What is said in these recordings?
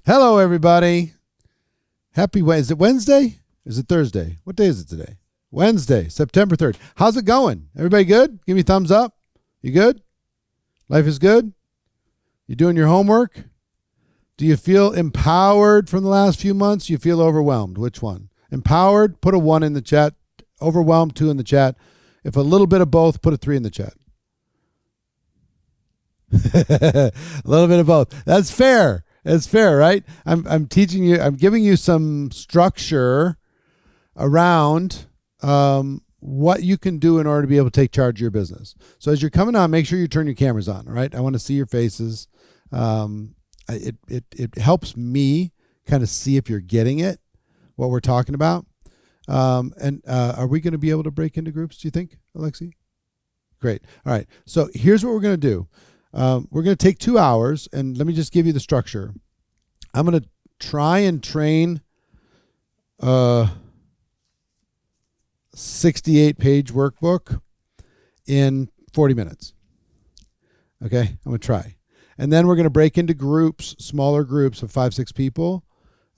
Hello, everybody. Happy Wednesday. Is it Wednesday? Is it Thursday? What day is it today? Wednesday, September 3rd. How's it going? Everybody good? Give me a thumbs up. You good? Life is good? You doing your homework? Do you feel empowered from the last few months? You feel overwhelmed? Which one? Empowered, put a 1 in the chat. Overwhelmed, 2 in the chat. If a little bit of both, put a 3 in the chat. A little bit of both. That's fair. It's fair, right? I'm teaching you, I'm giving you some structure around what you can do in order to be able to take charge of your business. So as you're coming on, make sure you turn your cameras on, all right? I want to see your faces. It helps me kind of see if you're getting it, what we're talking about. Are we going to be able to break into groups, do you think, Alexi? Great. All right. So here's what we're going to do. We're going to take 2 hours, and let me just give you the structure. I'm going to try and train 68-page workbook in 40 minutes. Okay, I'm going to try. And then we're going to break into groups, smaller groups of 5-6 people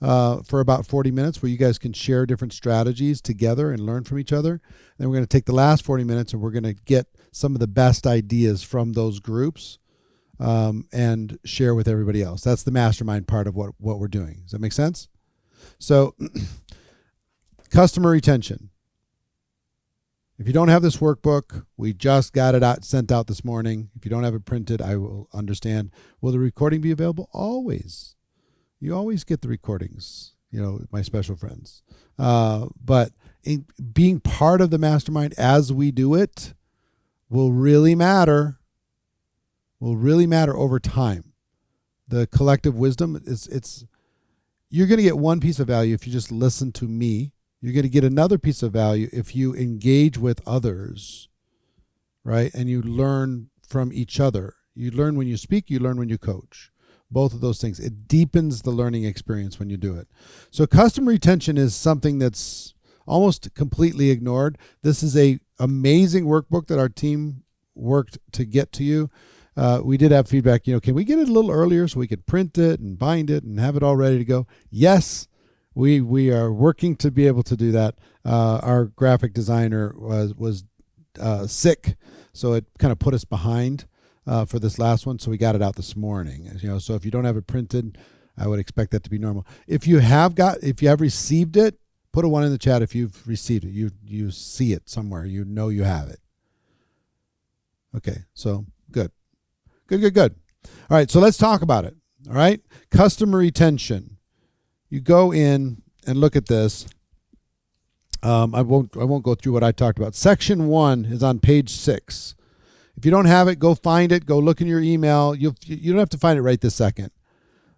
for about 40 minutes where you guys can share different strategies together and learn from each other. Then we're going to take the last 40 minutes and we're going to get some of the best ideas from those groups and share with everybody else. That's the mastermind part of what we're doing. Does that make sense? So customer retention. If you don't have this workbook, we just got it sent out this morning. If you don't have it printed, I will understand. Will the recording be available? Always. You always get the recordings, my special friends. But being part of the mastermind as we do it will really matter. Will really matter over time. The collective wisdom, you're going to get one piece of value if you just listen to me. You're going to get another piece of value if you engage with others, right? And you learn from each other. You learn when you speak, you learn when you coach. Both of those things. It deepens the learning experience when you do it. So customer retention is something that's almost completely ignored. This is an amazing workbook that our team worked to get to you. We did have feedback, can we get it a little earlier so we could print it and bind it and have it all ready to go? Yes, we are working to be able to do that. Our graphic designer was sick, so it kind of put us behind for this last one, so we got it out this morning. So if you don't have it printed, I would expect that to be normal. If you have received it, put a 1 in the chat if you've received it. You see it somewhere. You have it. Okay, so good. Good. All right, so let's talk about it. All right, customer retention. You go in and look at this. I won't go through what I talked about. Section 1 is on page 6. If you don't have it, go find it. Go look in your email. You don't have to find it right this second,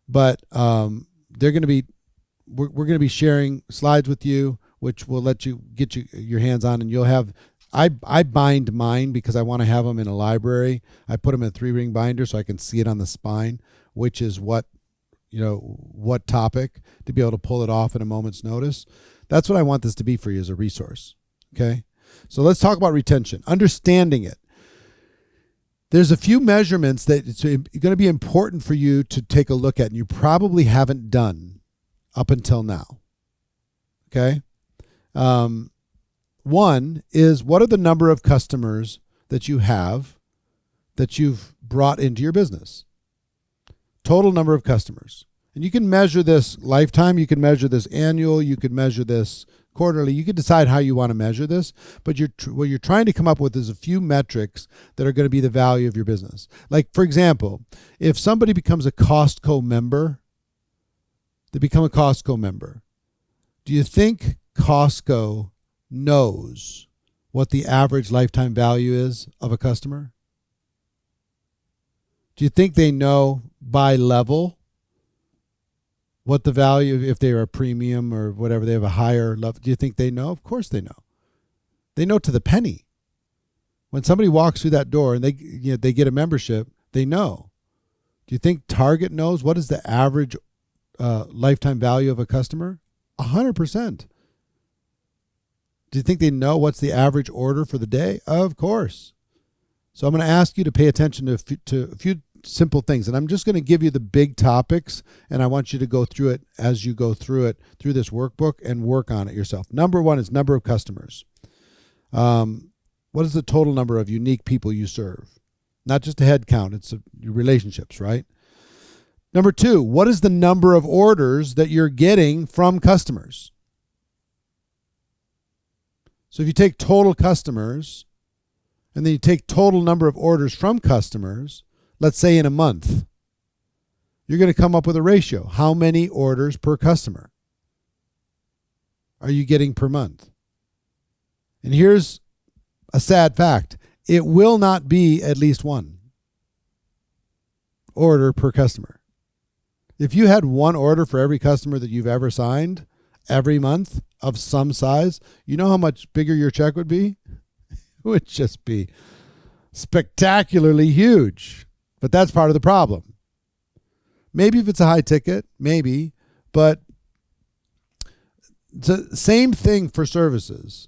but we're going to be sharing slides with you, which will let you get your hands on, and you'll have. I bind mine because I want to have them in a library. I put them in a 3-ring binder so I can see it on the spine, which is what topic, to be able to pull it off at a moment's notice. That's what I want this to be for you as a resource. Okay. So let's talk about retention, understanding it. There's a few measurements that it's going to be important for you to take a look at, and you probably haven't done up until now. Okay. One is, what are the number of customers that you have that you've brought into your business? Total number of customers. And you can measure this lifetime. You can measure this annual. You could measure this quarterly. You can decide how you want to measure this. But what you're trying to come up with is a few metrics that are going to be the value of your business. Like, for example, if somebody becomes a Costco member, they become a Costco member. Do you think Costco knows what the average lifetime value is of a customer? Do you think they know by level what the value, if they are a premium or whatever, they have a higher level? Do you think they know? Of course they know. They know to the penny. When somebody walks through that door and they get a membership, they know. Do you think Target knows what is the average lifetime value of a customer? 100%. Do you think they know what's the average order for the day? Of course. So I'm going to ask you to pay attention to a few simple things. And I'm just going to give you the big topics, and I want you to go through it as you go through it through this workbook and work on it yourself. Number one is number of customers. What is the total number of unique people you serve? Not just a head count, it's relationships, right? Number two, what is the number of orders that you're getting from customers? So if you take total customers and then you take total number of orders from customers, let's say in a month, you're going to come up with a ratio. How many orders per customer are you getting per month? And here's a sad fact. It will not be at least one order per customer. If you had one order for every customer that you've ever signed every month of some size, you know how much bigger your check would be? It would just be spectacularly huge. But that's part of the problem. Maybe if it's a high ticket, maybe, but it's the same thing for services.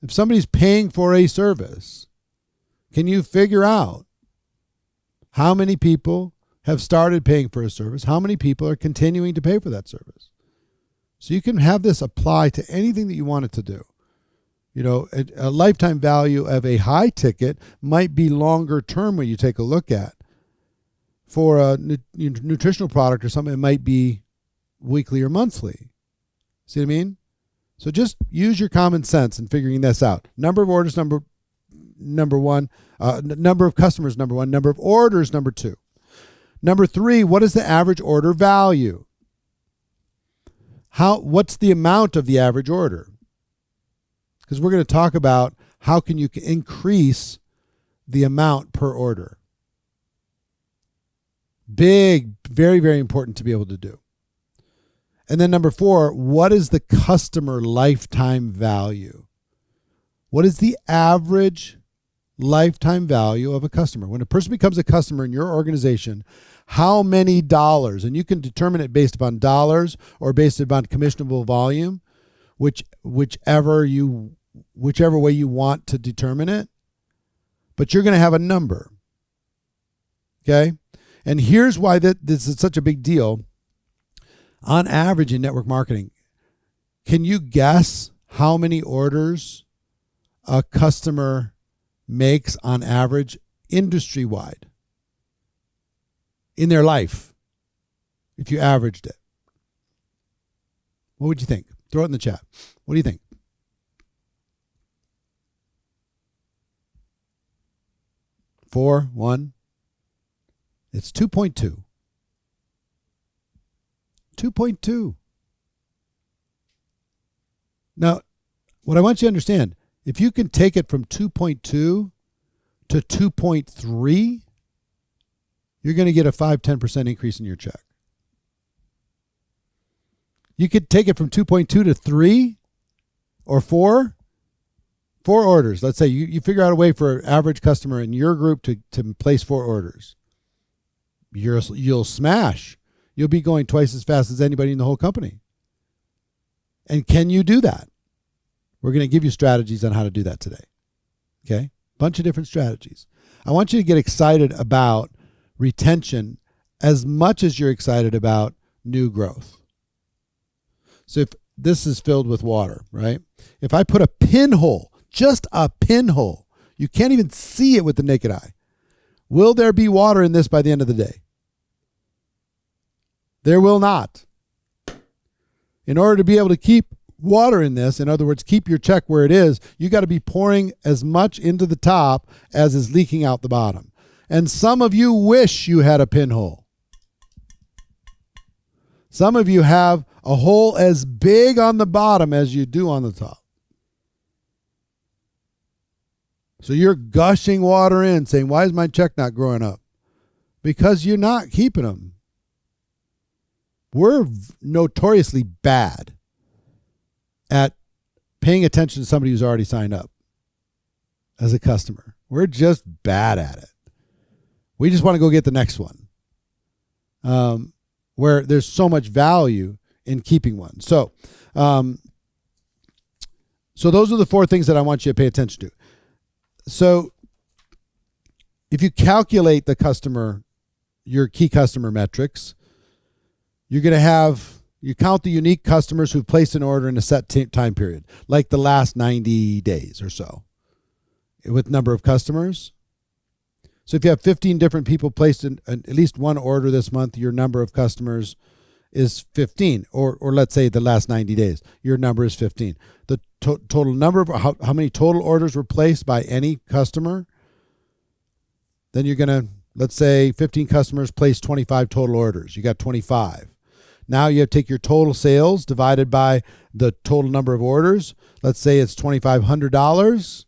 If somebody's paying for a service, can you figure out how many people have started paying for a service? How many people are continuing to pay for that service? So you can have this apply to anything that you want it to do. You know, a lifetime value of a high ticket might be longer term when you take a look at. For a nutritional product or something, it might be weekly or monthly. See what I mean? So just use your common sense in figuring this out. Number of orders, number one. Number of customers, number one. Number of orders, number two. Number three, what is the average order value? What's the amount of the average order? Because we're going to talk about how can you increase the amount per order. Big, very, very important to be able to do. And then number four, what is the customer lifetime value? What is the average lifetime value of a customer? When a person becomes a customer in your organization, how many dollars, and you can determine it based upon dollars or based upon commissionable volume, whichever way you want to determine it, but you're going to have a number. Okay? And here's why this is such a big deal. On average in network marketing, can you guess how many orders a customer makes on average industry-wide in their life if you averaged it? What would you think? Throw it in the chat. What do you think? 4, 1. It's 2.2. 2.2. Now, what I want you to understand, if you can take it from 2.2 to 2.3, you're going to get a 5-10% increase in your check. You could take it from 2.2 to 3 or 4. 4 orders. Let's say you figure out a way for an average customer in your group to place 4 orders. You'll smash. You'll be going twice as fast as anybody in the whole company. And can you do that? We're going to give you strategies on how to do that today. Okay? Bunch of different strategies. I want you to get excited about retention as much as you're excited about new growth. So if this is filled with water, right? If I put a pinhole, just a pinhole, you can't even see it with the naked eye. Will there be water in this by the end of the day? There will not. In order to be able to keep water in this, in other words, keep your check where it is, you got to be pouring as much into the top as is leaking out the bottom. And some of you wish you had a pinhole. Some of you have a hole as big on the bottom as you do on the top. So you're gushing water in, saying, why is my check not growing up? Because you're not keeping them. We're notoriously bad at paying attention to somebody who's already signed up as a customer. We're just bad at it. We just want to go get the next one, where there's so much value in keeping one. So those are the 4 things that I want you to pay attention to. So if you calculate the customer your key customer metrics, you're going to have, you count the unique customers who've placed an order in a set time period, like the last 90 days or so, with number of customers. So if you have 15 different people placed in at least one order this month, your number of customers is 15, or let's say the last 90 days, your number is 15. The total number of how many total orders were placed by any customer, then you're going to, let's say 15 customers placed 25 total orders. You got 25. Now you have to take your total sales divided by the total number of orders. Let's say it's $2,500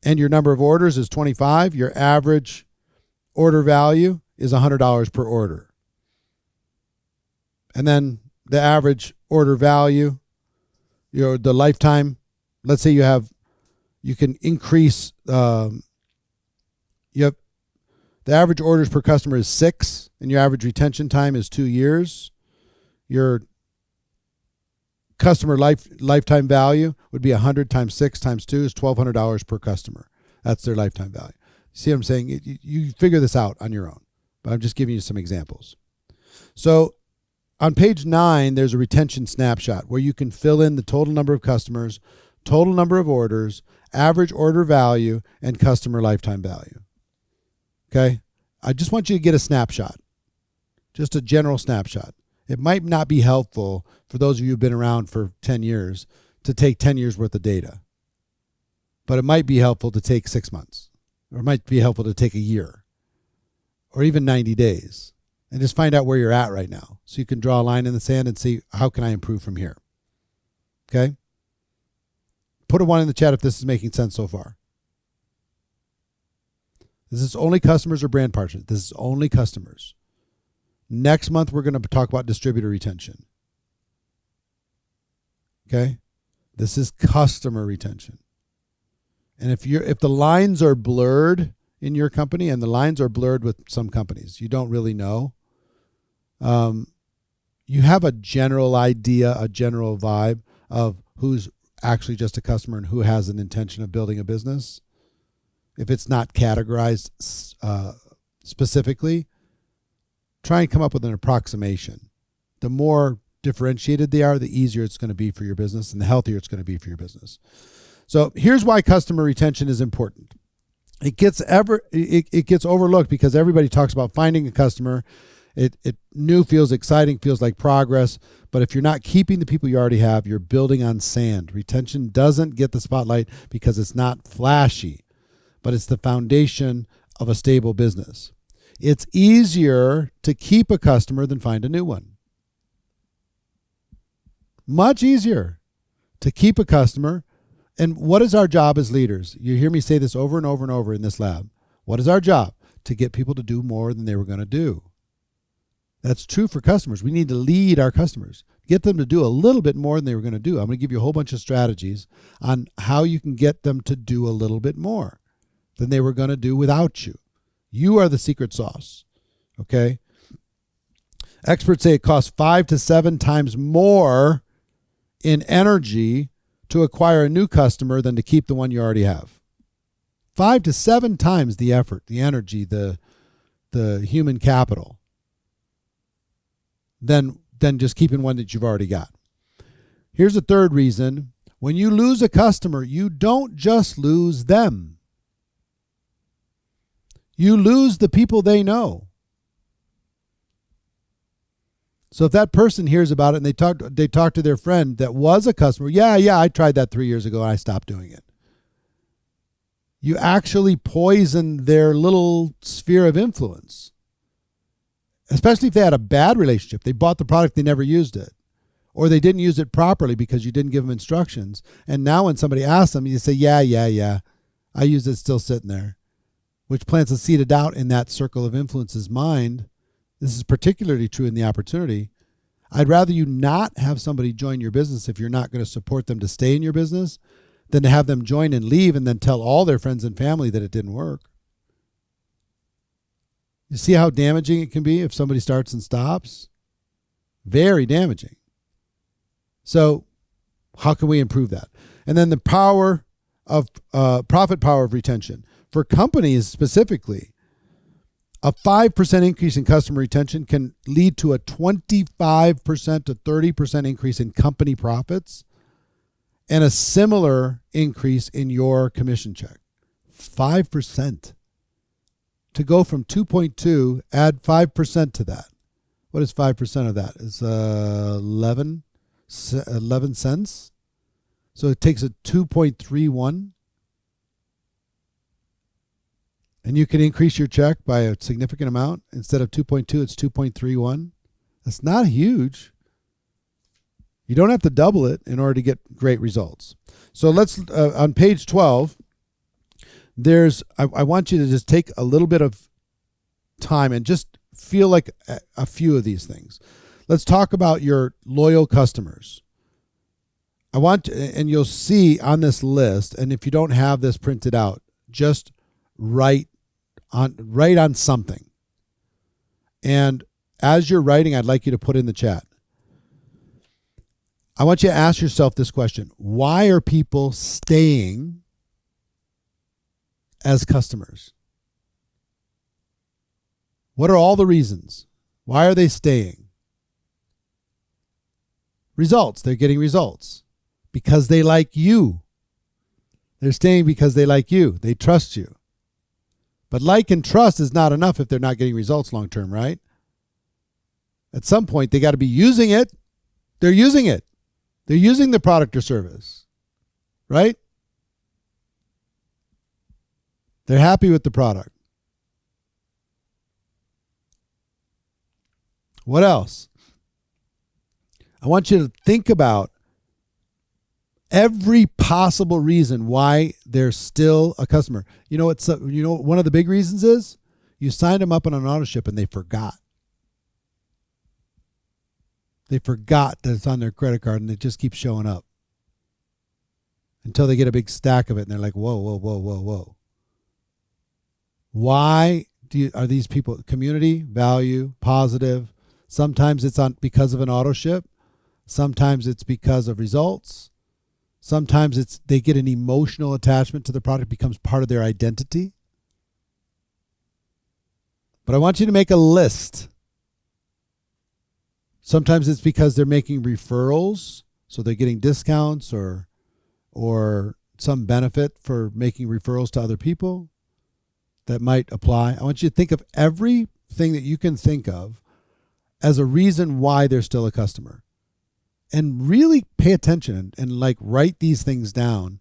and your number of orders is 25. Your average order value is $100 per order. And then the average order value, the lifetime, let's say you can increase, the average orders per customer is 6 and your average retention time is 2 years. Your customer lifetime value would be 100 times 6 times 2 is $1,200 per customer. That's their lifetime value. See what I'm saying? You figure this out on your own, but I'm just giving you some examples. So on page 9, there's a retention snapshot where you can fill in the total number of customers, total number of orders, average order value, and customer lifetime value. Okay? I just want you to get a snapshot, just a general snapshot. It might not be helpful for those of you who've been around for 10 years to take 10 years worth of data, but it might be helpful to take 6 months, or it might be helpful to take a year, or even 90 days, and just find out where you're at right now so you can draw a line in the sand and see, how can I improve from here? Okay? Put a 1 in the chat if this is making sense so far. This is only customers or brand partners. This is only customers. Next month, we're going to talk about distributor retention. Okay? This is customer retention. And if the lines are blurred in your company, and the lines are blurred with some companies, you don't really know, you have a general idea, a general vibe of who's actually just a customer and who has an intention of building a business. If it's not categorized specifically, try and come up with an approximation. The more differentiated they are, the easier it's going to be for your business and the healthier it's going to be for your business. So here's why customer retention is important. It gets overlooked because everybody talks about finding a customer. It new feels exciting, feels like progress. But if you're not keeping the people you already have, you're building on sand. Retention doesn't get the spotlight because it's not flashy, but it's the foundation of a stable business. It's easier to keep a customer than find a new one. Much easier to keep a customer. And what is our job as leaders? You hear me say this over and over and over in this lab. What is our job? To get people to do more than they were going to do. That's true for customers. We need to lead our customers. Get them to do a little bit more than they were going to do. I'm going to give you a whole bunch of strategies on how you can get them to do a little bit more than they were going to do without you. You are the secret sauce. Okay? Experts say it costs 5 to 7 times more in energy to acquire a new customer than to keep the one you already have. 5 to 7 times the effort, the energy, the human capital than just keeping one that you've already got. Here's a third reason. When you lose a customer, you don't just lose them. You lose the people they know. So if that person hears about it and they talk to their friend that was a customer, yeah, I tried that 3 years ago and I stopped doing it. You actually poison their little sphere of influence. Especially if they had a bad relationship. They bought the product, they never used it. Or they didn't use it properly because you didn't give them instructions. And now when somebody asks them, you say, yeah, I use it, still sitting there. Which plants a seed of doubt in that circle of influence's mind. This is particularly true in the opportunity. I'd rather you not have somebody join your business if you're not going to support them to stay in your business than to have them join and leave and then tell all their friends and family that it didn't work. You see how damaging it can be if somebody starts and stops? Very damaging. So how can we improve that? And then the power of profit power of retention. For companies specifically, A 5% increase in customer retention can lead to a 25% to 30% increase in company profits and a similar increase in your commission check. 5%. To go from 2.2, add 5% to that. What is 5% of that? It's 11 cents. So it takes a 2.31. And you can increase your check by a significant amount. Instead of 2.2, it's 2.31. That's not huge. You don't have to double it in order to get great results. So let's, on page 12, I want you to just take a little bit of time and just feel like a few of these things. Let's talk about your loyal customers. And you'll see on this list, and if you don't have this printed out, just write on something. And as you're writing, I'd like you to put in the chat. I want you to ask yourself this question. Why are people staying as customers? What are all the reasons? Why are they staying? Results. They're getting results because they like you. They're staying because they like you. They trust you. But like and trust is not enough if they're not getting results long term, right? At some point, they got to be using it. They're using it. They're using the product or service, right? They're happy with the product. What else? I want you to think about every possible reason why they're still a customer. You know one of the big reasons is you signed them up on an auto ship and they forgot. They forgot that it's on their credit card and it just keeps showing up until they get a big stack of it and they're like, whoa, whoa, whoa, whoa, whoa. Why are these people community, value, positive? Sometimes it's because of an auto ship. Sometimes it's because of results. Sometimes they get an emotional attachment to the product, becomes part of their identity. But I want you to make a list. Sometimes it's because they're making referrals, so they're getting discounts or some benefit for making referrals to other people that might apply. I want you to think of everything that you can think of as a reason why they're still a customer. And really pay attention and like write these things down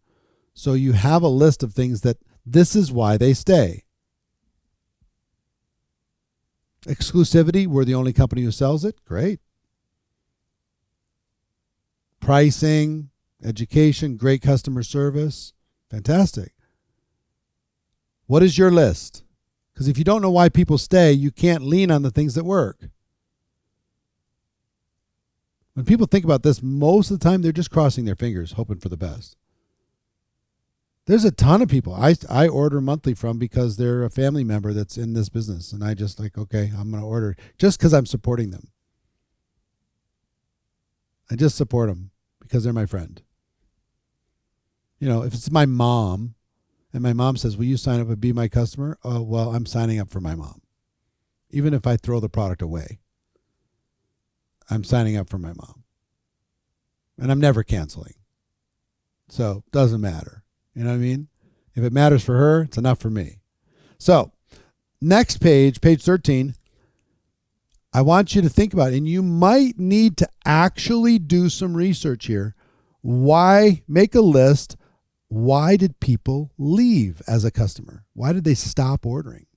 so you have a list of things that this is why they stay. Exclusivity, we're the only company who sells it. Great. Pricing, education, great customer service. Fantastic. What is your list? Because if you don't know why people stay, you can't lean on the things that work. When people think about this, most of the time they're just crossing their fingers, hoping for the best. There's a ton of people I order monthly from because they're a family member that's in this business. And I just like, okay, I'm going to order just because I'm supporting them. I just support them because they're my friend. You know, if it's my mom and my mom says, will you sign up and be my customer? Oh, well, I'm signing up for my mom. Even if I throw the product away, I'm signing up for my mom. And I'm never canceling. So it doesn't matter. You know what I mean? If it matters for her, it's enough for me. So next page, page 13, I want you to think about it. And you might need to actually do some research here. Why? Make a list. Why did people leave as a customer? Why did they stop ordering?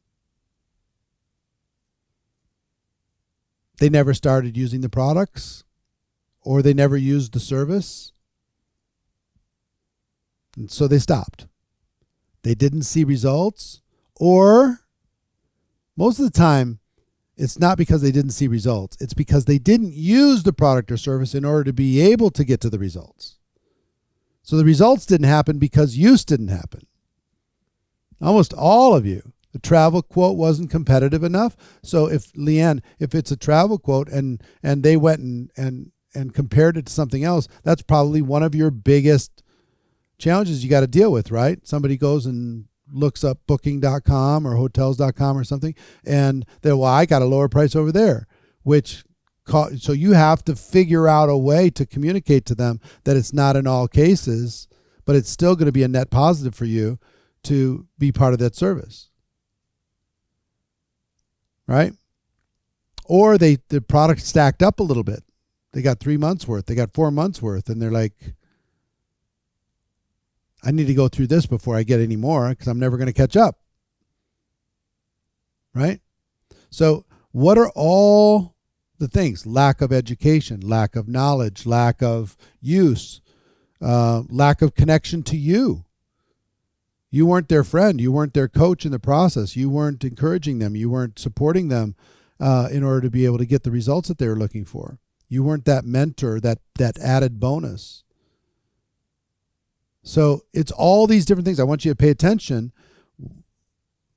They never started using the products, or they never used the service. And so they stopped. They didn't see results, or most of the time, it's not because they didn't see results. It's because they didn't use the product or service in order to be able to get to the results. So the results didn't happen because use didn't happen. Almost all of you, the travel quote wasn't competitive enough. So if Leanne, if it's a travel quote and they went and compared it to something else, that's probably one of your biggest challenges you got to deal with, right? Somebody goes and looks up booking.com or hotels.com or something, and they're, well, I got a lower price over there, so you have to figure out a way to communicate to them that it's not in all cases, but it's still going to be a net positive for you to be part of that service. Right? Or the product stacked up a little bit. They got 3 months worth. They got 4 months worth. And they're like, I need to go through this before I get any more because I'm never going to catch up. Right? So what are all the things? Lack of education, lack of knowledge, lack of use, lack of connection to you. You weren't their friend. You weren't their coach in the process. You weren't encouraging them. You weren't supporting them in order to be able to get the results that they were looking for. You weren't that mentor, that added bonus. So it's all these different things. I want you to pay attention.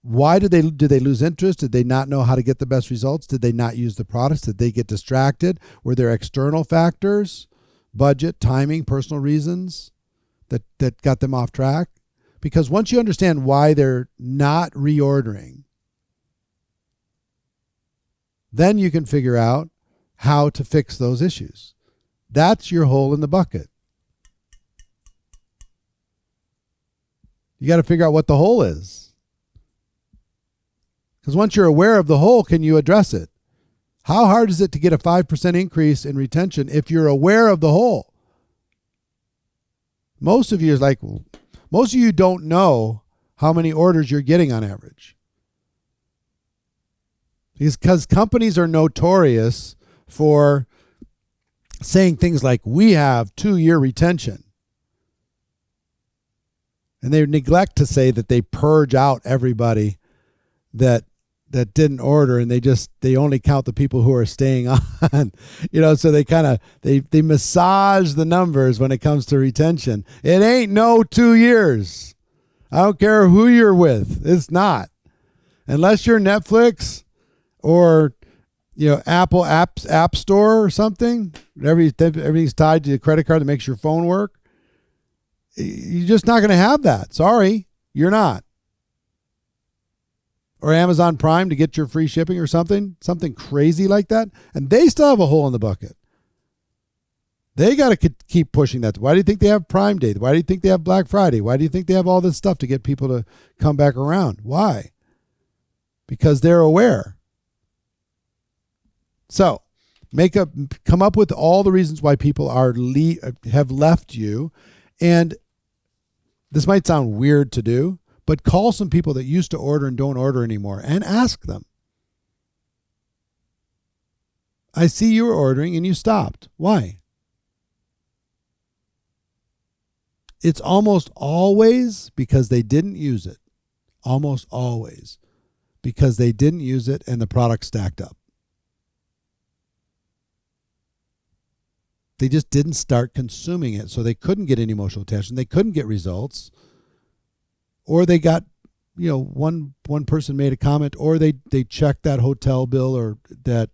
Why did they lose interest? Did they not know how to get the best results? Did they not use the products? Did they get distracted? Were there external factors, budget, timing, personal reasons that got them off track? Because once you understand why they're not reordering, then you can figure out how to fix those issues. That's your hole in the bucket. You got to figure out what the hole is. Because once you're aware of the hole, can you address it? How hard is it to get a 5% increase in retention if you're aware of the hole? Most of you don't know how many orders you're getting on average. Because companies are notorious for saying things like, we have 2-year retention. And they neglect to say that they purge out everybody that didn't order, and they only count the people who are staying on. So they massage the numbers when it comes to retention. It ain't no 2 years. I don't care who you're with. It's not. Unless you're Netflix or Apple App Store or something. Everything's tied to a credit card that makes your phone work. You're just not going to have that. Sorry, you're not. Or Amazon Prime to get your free shipping or something crazy like that. And they still have a hole in the bucket. They got to keep pushing that. Why do you think they have Prime Day? Why do you think they have Black Friday? Why do you think they have all this stuff to get people to come back around? Why? Because they're aware. So come up with all the reasons why people have left you. And this might sound weird to do, but call some people that used to order and don't order anymore and ask them. I see you were ordering and you stopped. Why? It's almost always because they didn't use it. Almost always because they didn't use it and the product stacked up. They just didn't start consuming it, so they couldn't get any emotional attachment. They couldn't get results, or they got, one person made a comment, or they checked that hotel bill or that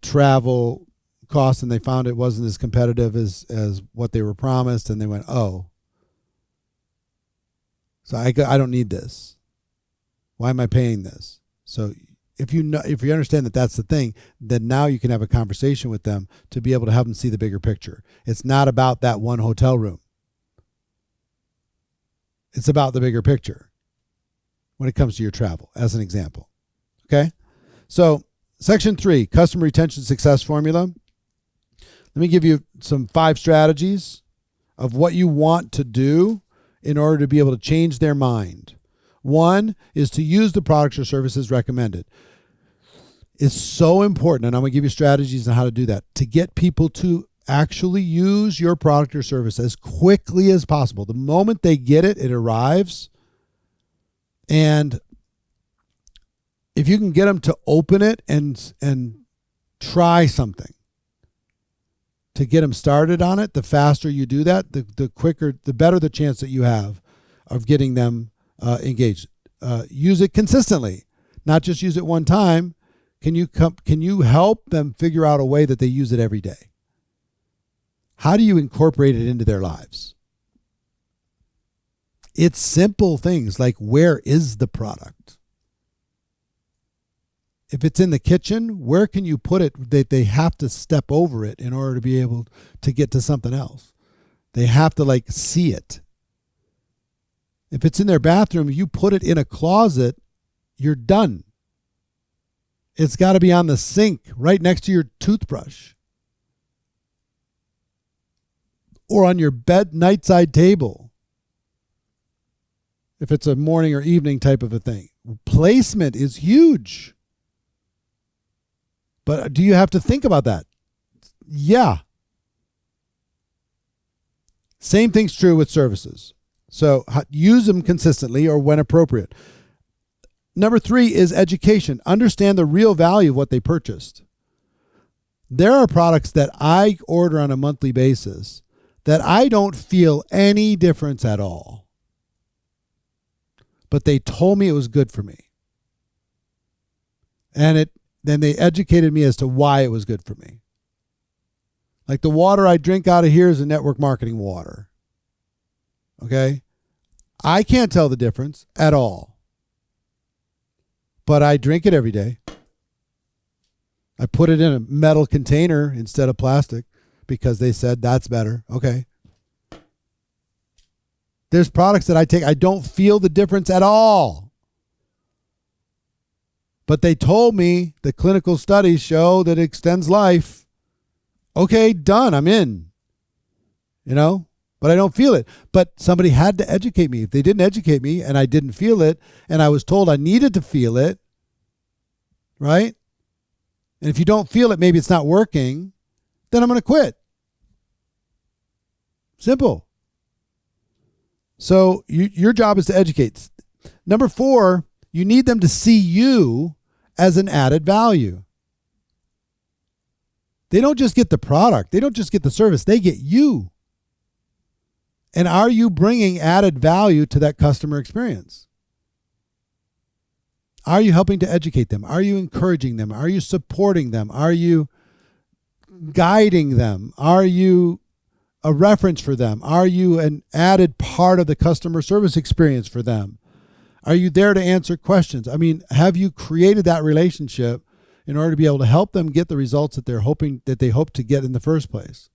travel cost, and they found it wasn't as competitive as what they were promised, and they went, oh, so I don't need this. Why am I paying this? So if you understand that that's the thing, then now you can have a conversation with them to be able to have them see the bigger picture. It's not about that one hotel room. It's about the bigger picture when it comes to your travel, as an example. Okay? So, section 3, customer retention success formula. Let me give you some 5 strategies of what you want to do in order to be able to change their mind. 1 is to use the products or services recommended. It's so important, and I'm going to give you strategies on how to do that, to get people to actually use your product or service as quickly as possible. The moment they get it, it arrives. And if you can get them to open it and try something, to get them started on it, the faster you do that, the quicker, the better the chance that you have of getting them engaged. Use it consistently, not just use it one time. Can you help them figure out a way that they use it every day? How do you incorporate it into their lives? It's simple things like, where is the product? If it's in the kitchen, where can you put it that they have to step over it in order to be able to get to something else? They have to like see it. If it's in their bathroom, you put it in a closet, you're done. It's got to be on the sink right next to your toothbrush. Or on your bed nightside table. If it's a morning or evening type of a thing. Placement is huge. But do you have to think about that? Yeah. Same thing's true with services. So use them consistently or when appropriate. Number 3 is education. Understand the real value of what they purchased. There are products that I order on a monthly basis that I don't feel any difference at all. But they told me it was good for me. And then they educated me as to why it was good for me. Like the water I drink out of here is a network marketing water. Okay? I can't tell the difference at all. But I drink it every day. I put it in a metal container instead of plastic because they said that's better. Okay. There's products that I take, I don't feel the difference at all. But they told me the clinical studies show that it extends life. Okay, done. I'm in. You know? But I don't feel it. But somebody had to educate me. If they didn't educate me and I didn't feel it and I was told I needed to feel it, right? And if you don't feel it, maybe it's not working, then I'm going to quit. Simple. So your job is to educate. Number 4, you need them to see you as an added value. They don't just get the product. They don't just get the service. They get you. And are you bringing added value to that customer experience? Are you helping to educate them? Are you encouraging them? Are you supporting them? Are you guiding them? Are you a reference for them? Are you an added part of the customer service experience for them? Are you there to answer questions? I mean, have you created that relationship in order to be able to help them get the results that they hope to get in the first place?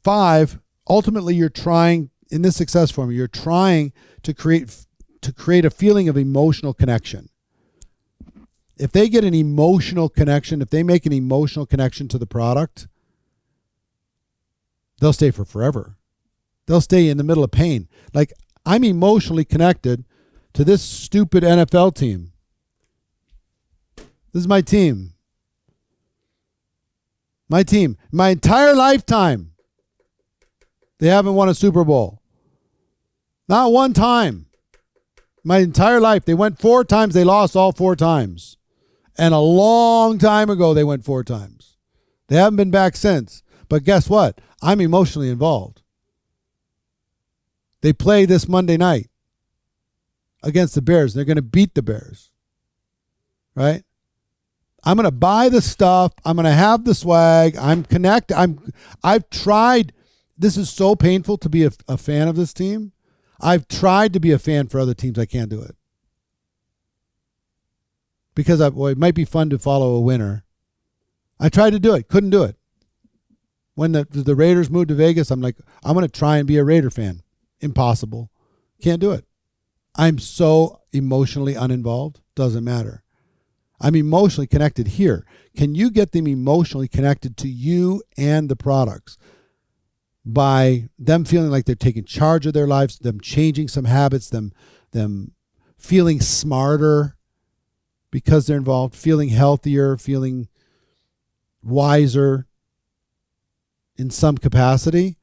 5, ultimately you're trying, in this success formula, you're trying to create a feeling of emotional connection. If they get an emotional connection, if they make an emotional connection to the product, they'll stay for forever. They'll stay in the middle of pain. Like, I'm emotionally connected to this stupid NFL team. This is my team. My team. My entire lifetime, they haven't won a Super Bowl. Not one time. My entire life. They went 4 times. They lost all 4 times. And a long time ago, they went 4 times. They haven't been back since. But guess what? I'm emotionally involved. They play this Monday night against the Bears. They're going to beat the Bears. Right? I'm going to buy the stuff. I'm going to have the swag. I'm connected. I've tried. This is so painful to be a fan of this team. I've tried to be a fan for other teams. I can't do it. Because it might be fun to follow a winner. I tried to do it. Couldn't do it. When the Raiders moved to Vegas, I'm like, I'm going to try and be a Raider fan. Impossible. Can't do it. I'm so emotionally uninvolved. Doesn't matter. I'm emotionally connected here. Can you get them emotionally connected to you and the products? By them feeling like they're taking charge of their lives, them changing some habits, them feeling smarter because they're involved, feeling healthier, feeling wiser in some capacity.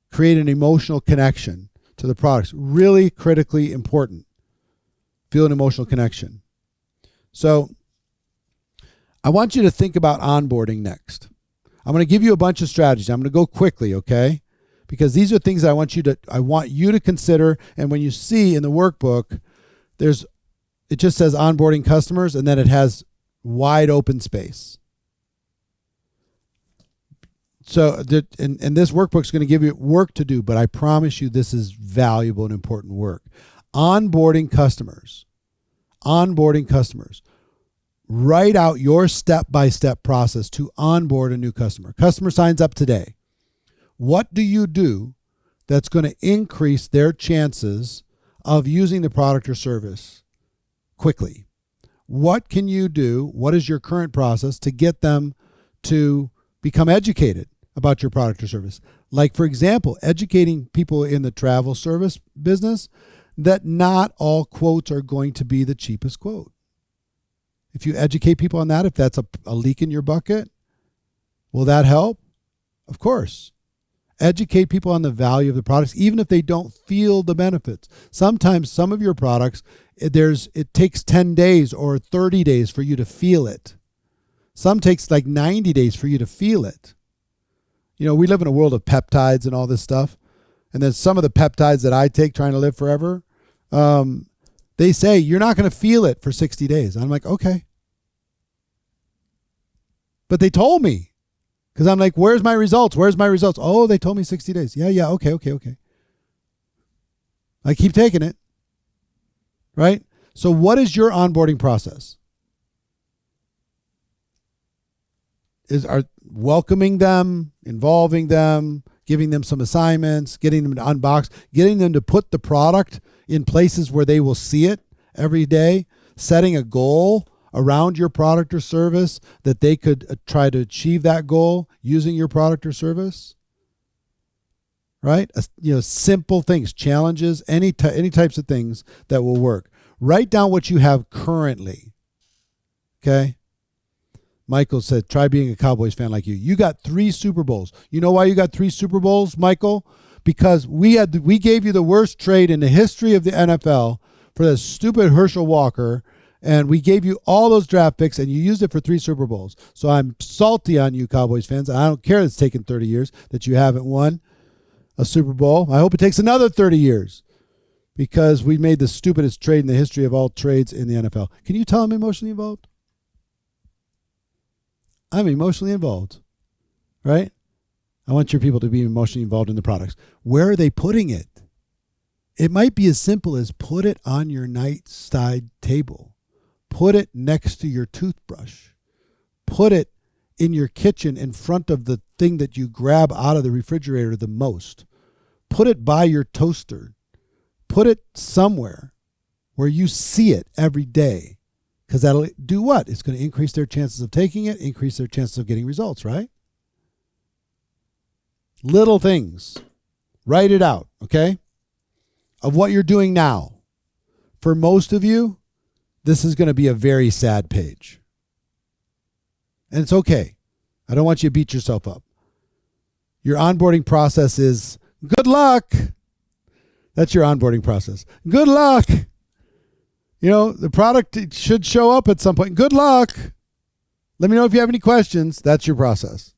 Create an emotional connection to the products. Really critically important. Feel an emotional connection. So I want you to think about onboarding next. I'm going to give you a bunch of strategies. I'm going to go quickly, okay? Because these are things I want you to consider. And when you see in the workbook, it just says onboarding customers, and then it has wide open space. and this workbook is going to give you work to do, but I promise you this is valuable and important work. Onboarding customers. Write out your step-by-step process to onboard a new customer. Customer signs up today. What do you do that's going to increase their chances of using the product or service quickly? What can you do? What is your current process to get them to become educated about your product or service? Like, for example, educating people in the travel service business that not all quotes are going to be the cheapest quote. If you educate people on that, if that's a leak in your bucket, will that help? Of course. Educate people on the value of the products, even if they don't feel the benefits. Sometimes some of your products, it takes 10 days or 30 days for you to feel it. Some takes like 90 days for you to feel it. You know, we live in a world of peptides and all this stuff. And then some of the peptides that I take trying to live forever, they say you're not going to feel it for 60 days. I'm like, okay. But they told me. Because I'm like, where's my results? Oh, they told me 60 days. Yeah, okay. I keep taking it. Right? So what is your onboarding process? Are welcoming them, involving them, giving them some assignments, getting them to unbox, getting them to put the product in places where they will see it every day, setting a goal around your product or service that they could try to achieve that goal using your product or service. Right? Simple things, challenges, any types of things that will work. Write down what you have currently. Okay? Michael said, try being a Cowboys fan like you. You got 3 Super Bowls. You know why you got 3 Super Bowls, Michael? Because we gave you the worst trade in the history of the NFL for that stupid Herschel Walker, and we gave you all those draft picks, and you used it for 3 Super Bowls. So I'm salty on you, Cowboys fans. I don't care it's taken 30 years that you haven't won a Super Bowl. I hope it takes another 30 years because we made the stupidest trade in the history of all trades in the NFL. Can you tell I'm emotionally involved? I'm emotionally involved, right? I want your people to be emotionally involved in the products. Where are they putting it? It might be as simple as put it on your nightside table. Put it next to your toothbrush. Put it in your kitchen in front of the thing that you grab out of the refrigerator the most. Put it by your toaster. Put it somewhere where you see it every day. Because that'll do what? It's going to increase their chances of taking it, increase their chances of getting results, right? Little things. Write it out, okay? Of what you're doing now. For most of you, this is going to be a very sad page. And it's okay. I don't want you to beat yourself up. Your onboarding process is good luck. That's your onboarding process. Good luck. You know, the product should show up at some point. Good luck. Let me know if you have any questions. That's your process.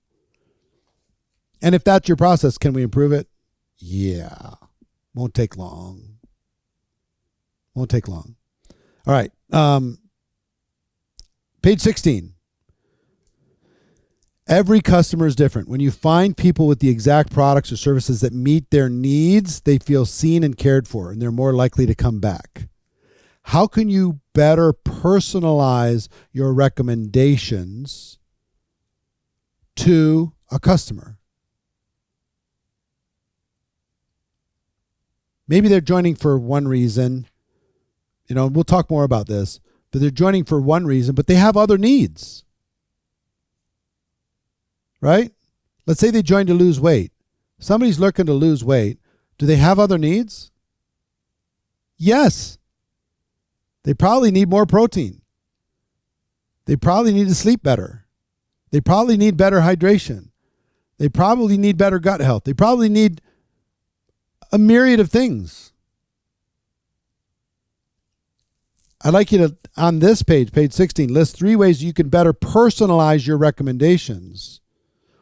And if that's your process, can we improve it? Yeah. Won't take long. Won't take long. All right. Page 16. Every customer is different. When you find people with the exact products or services that meet their needs, they feel seen and cared for, and they're more likely to come back. How can you better personalize your recommendations to a customer? Maybe they're joining for one reason. You know, we'll talk more about this, but they're joining for one reason, but they have other needs. Right? Let's say they joined to lose weight. Somebody's looking to lose weight. Do they have other needs? Yes. They probably need more protein. They probably need to sleep better. They probably need better hydration. They probably need better gut health. They probably need a myriad of things. I'd like you to, on this page, page 16, list 3 ways you can better personalize your recommendations.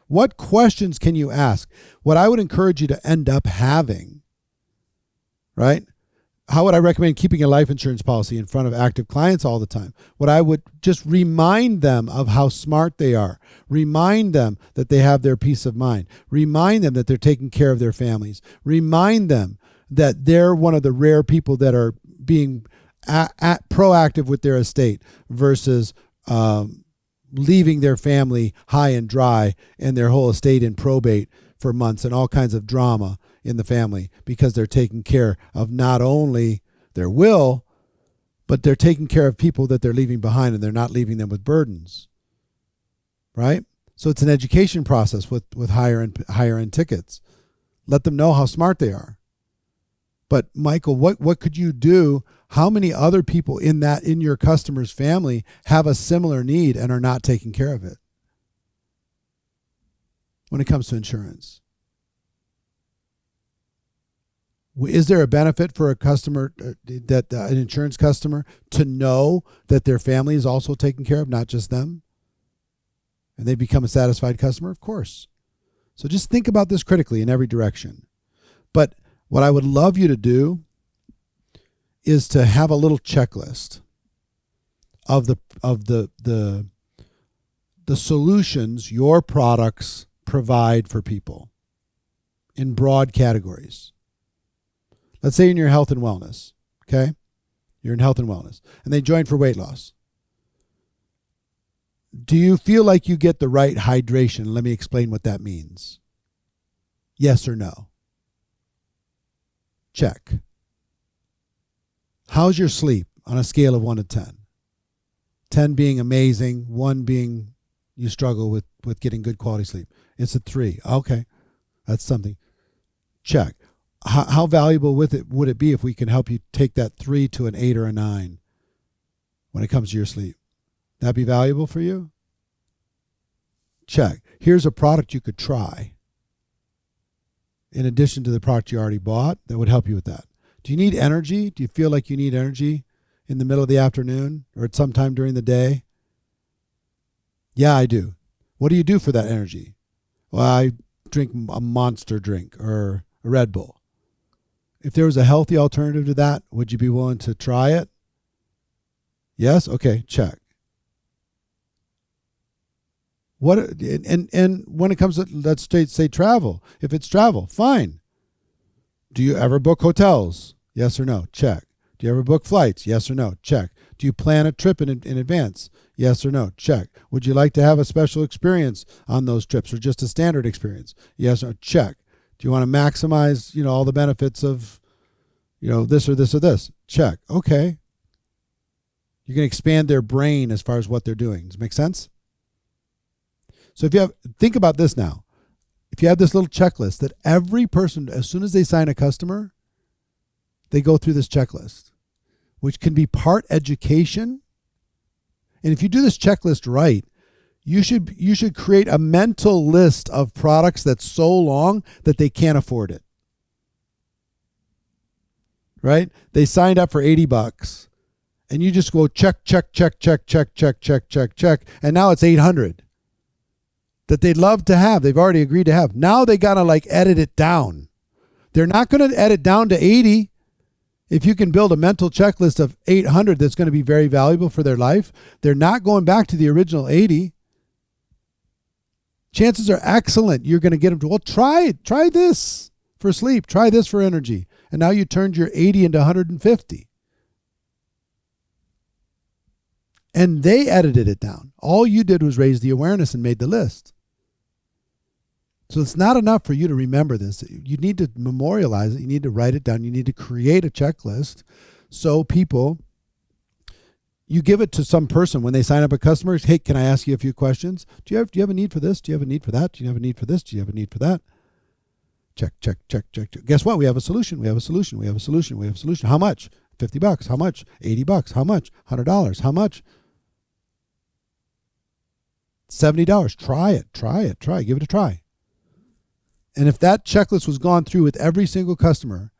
What questions can you ask? What I would encourage you to end up having, right? how would I recommend keeping a life insurance policy in front of active clients all the time? What I would just remind them of how smart they are. Remind them that they have their peace of mind. Remind them that they're taking care of their families. Remind them that they're one of the rare people that are being proactive with their estate versus leaving their family high and dry and their whole estate in probate for months and all kinds of drama in the family because they're taking care of not only their will, but they're taking care of people that they're leaving behind, and they're not leaving them with burdens. Right? So it's an education process with higher end tickets. Let them know how smart they are. But Michael, what could you do? How many other people in your customer's family have a similar need and are not taking care of it when it comes to insurance? Is there a benefit for a customer, an insurance customer, to know that their family is also taken care of, not just them? And they become a satisfied customer? Of course. So just think about this critically in every direction. But what I would love you to do is to have a little checklist of the solutions your products provide for people in broad categories. Let's say in your health and wellness, okay? You're in health and wellness, and they join for weight loss. Do you feel like you get the right hydration? Let me explain what that means. Yes or no? Check. How's your sleep on a scale of 1 to 10? 10 being amazing, 1 being you struggle with getting good quality sleep. It's a 3. Okay, that's something. Check. How valuable would it be if we can help you take that 3 to an 8 or a 9 when it comes to your sleep? That'd be valuable for you? Check. Here's a product you could try in addition to the product you already bought that would help you with that. Do you need energy? Do you feel like you need energy in the middle of the afternoon or at some time during the day? Yeah, I do. What do you do for that energy? Well, I drink a Monster drink or a Red Bull. If there was a healthy alternative to that, would you be willing to try it? Yes? Okay, check. What and when it comes to, let's say travel, if it's travel, fine. Do you ever book hotels? Yes or no? Check. Do you ever book flights? Yes or no? Check. Do you plan a trip in advance? Yes or no? Check. Would you like to have a special experience on those trips or just a standard experience? Yes or no? Check. Do you want to maximize, all the benefits of, this or this or this? Check. Okay. You can expand their brain as far as what they're doing. Does it make sense? So think about this now. If you have this little checklist that every person, as soon as they sign a customer, they go through this checklist, which can be part education. And if you do this checklist right, you should create a mental list of products that's so long that they can't afford it. Right? They signed up for $80 and you just go check, check, check, check, check, check, check, check, check. And now it's 800 that they'd love to have. They've already agreed to have. Now they got to edit it down. They're not going to edit down to 80. If you can build a mental checklist of 800 that's going to be very valuable for their life, they're not going back to the original 80. Chances are excellent you're going to get them to, well, try it. Try this for sleep. Try this for energy. And now you turned your 80 into 150. And they edited it down. All you did was raise the awareness and made the list. So it's not enough for you to remember this. You need to memorialize it. You need to write it down. You need to create a checklist so people, you give it to some person when they sign up a customer. Hey, can I ask you a few questions? Do you have a need for this? Do you have a need for that? Do you have a need for this? Do you have a need for that? Check, check, check, check, check. Guess what? We have a solution. We have a solution. We have a solution. We have a solution. How much? $50. How much? $80. How much? $100. How much? $70. Try it. Try it. Try it. Give it a try. And if that checklist was gone through with every single customer,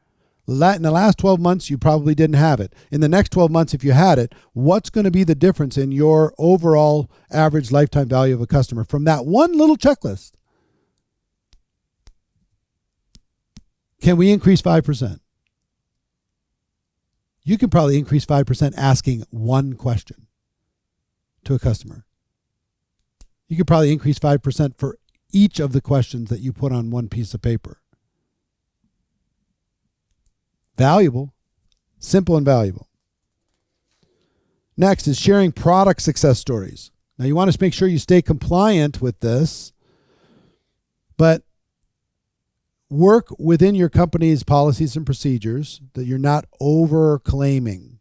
in the last 12 months, you probably didn't have it. In the next 12 months, if you had it, what's going to be the difference in your overall average lifetime value of a customer from that one little checklist? Can we increase 5%? you can probably increase 5% asking one question to a customer. You could probably increase 5% for each of the questions that you put on one piece of paper. Valuable, simple and valuable. Next is sharing product success stories. Now you want to make sure you stay compliant with this, but work within your company's policies and procedures that you're not over claiming.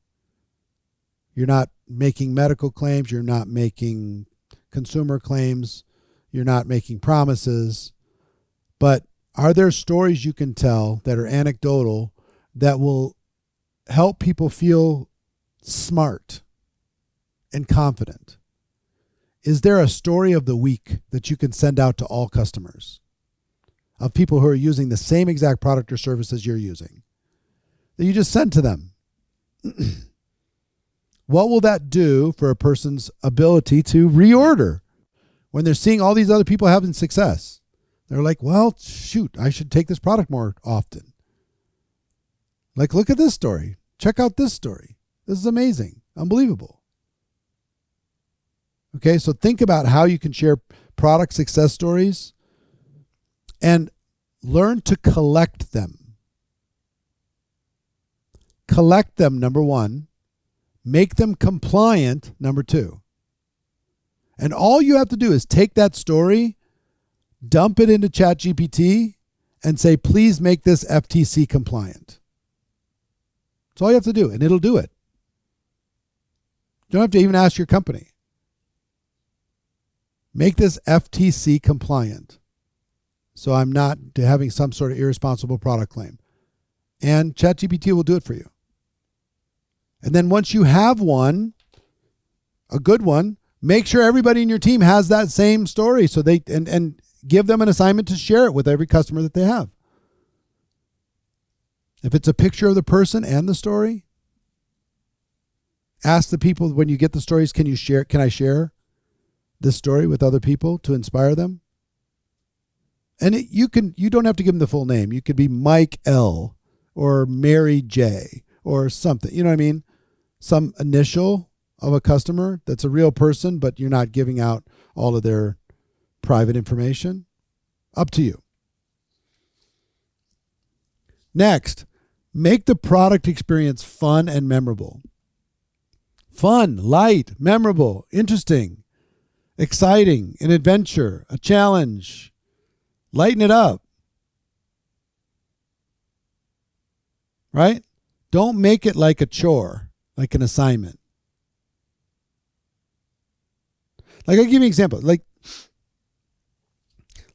You're not making medical claims. You're not making consumer claims. You're not making promises. But are there stories you can tell that are anecdotal that will help people feel smart and confident? Is there a story of the week that you can send out to all customers of people who are using the same exact product or service as you're using that you just send to them? What will that do for a person's ability to reorder when they're seeing all these other people having success? They're like, well, shoot, I should take this product more often. Like, look at this story. Check out this story. This is amazing. Unbelievable. Okay, so think about how you can share product success stories and learn to collect them. Collect them, number one. Make them compliant, number two. And all you have to do is take that story, dump it into ChatGPT, and say, please make this FTC compliant. That's all you have to do, and it'll do it. You don't have to even ask your company. Make this FTC compliant so I'm not having some sort of irresponsible product claim. And ChatGPT will do it for you. And then once you have one, a good one, make sure everybody in your team has that same story so they and give them an assignment to share it with every customer that they have. If it's a picture of the person and the story, ask the people when you get the stories, can I share this story with other people to inspire them? And you don't have to give them the full name. You could be Mike L or Mary J or something. You know what I mean? Some initial of a customer that's a real person, but you're not giving out all of their private information. Up to you. Next, make the product experience fun and memorable. Fun, light, memorable, interesting, exciting, an adventure, a challenge. Lighten it up. Right? Don't make it like a chore, like an assignment. Like, I'll give you an example. Like,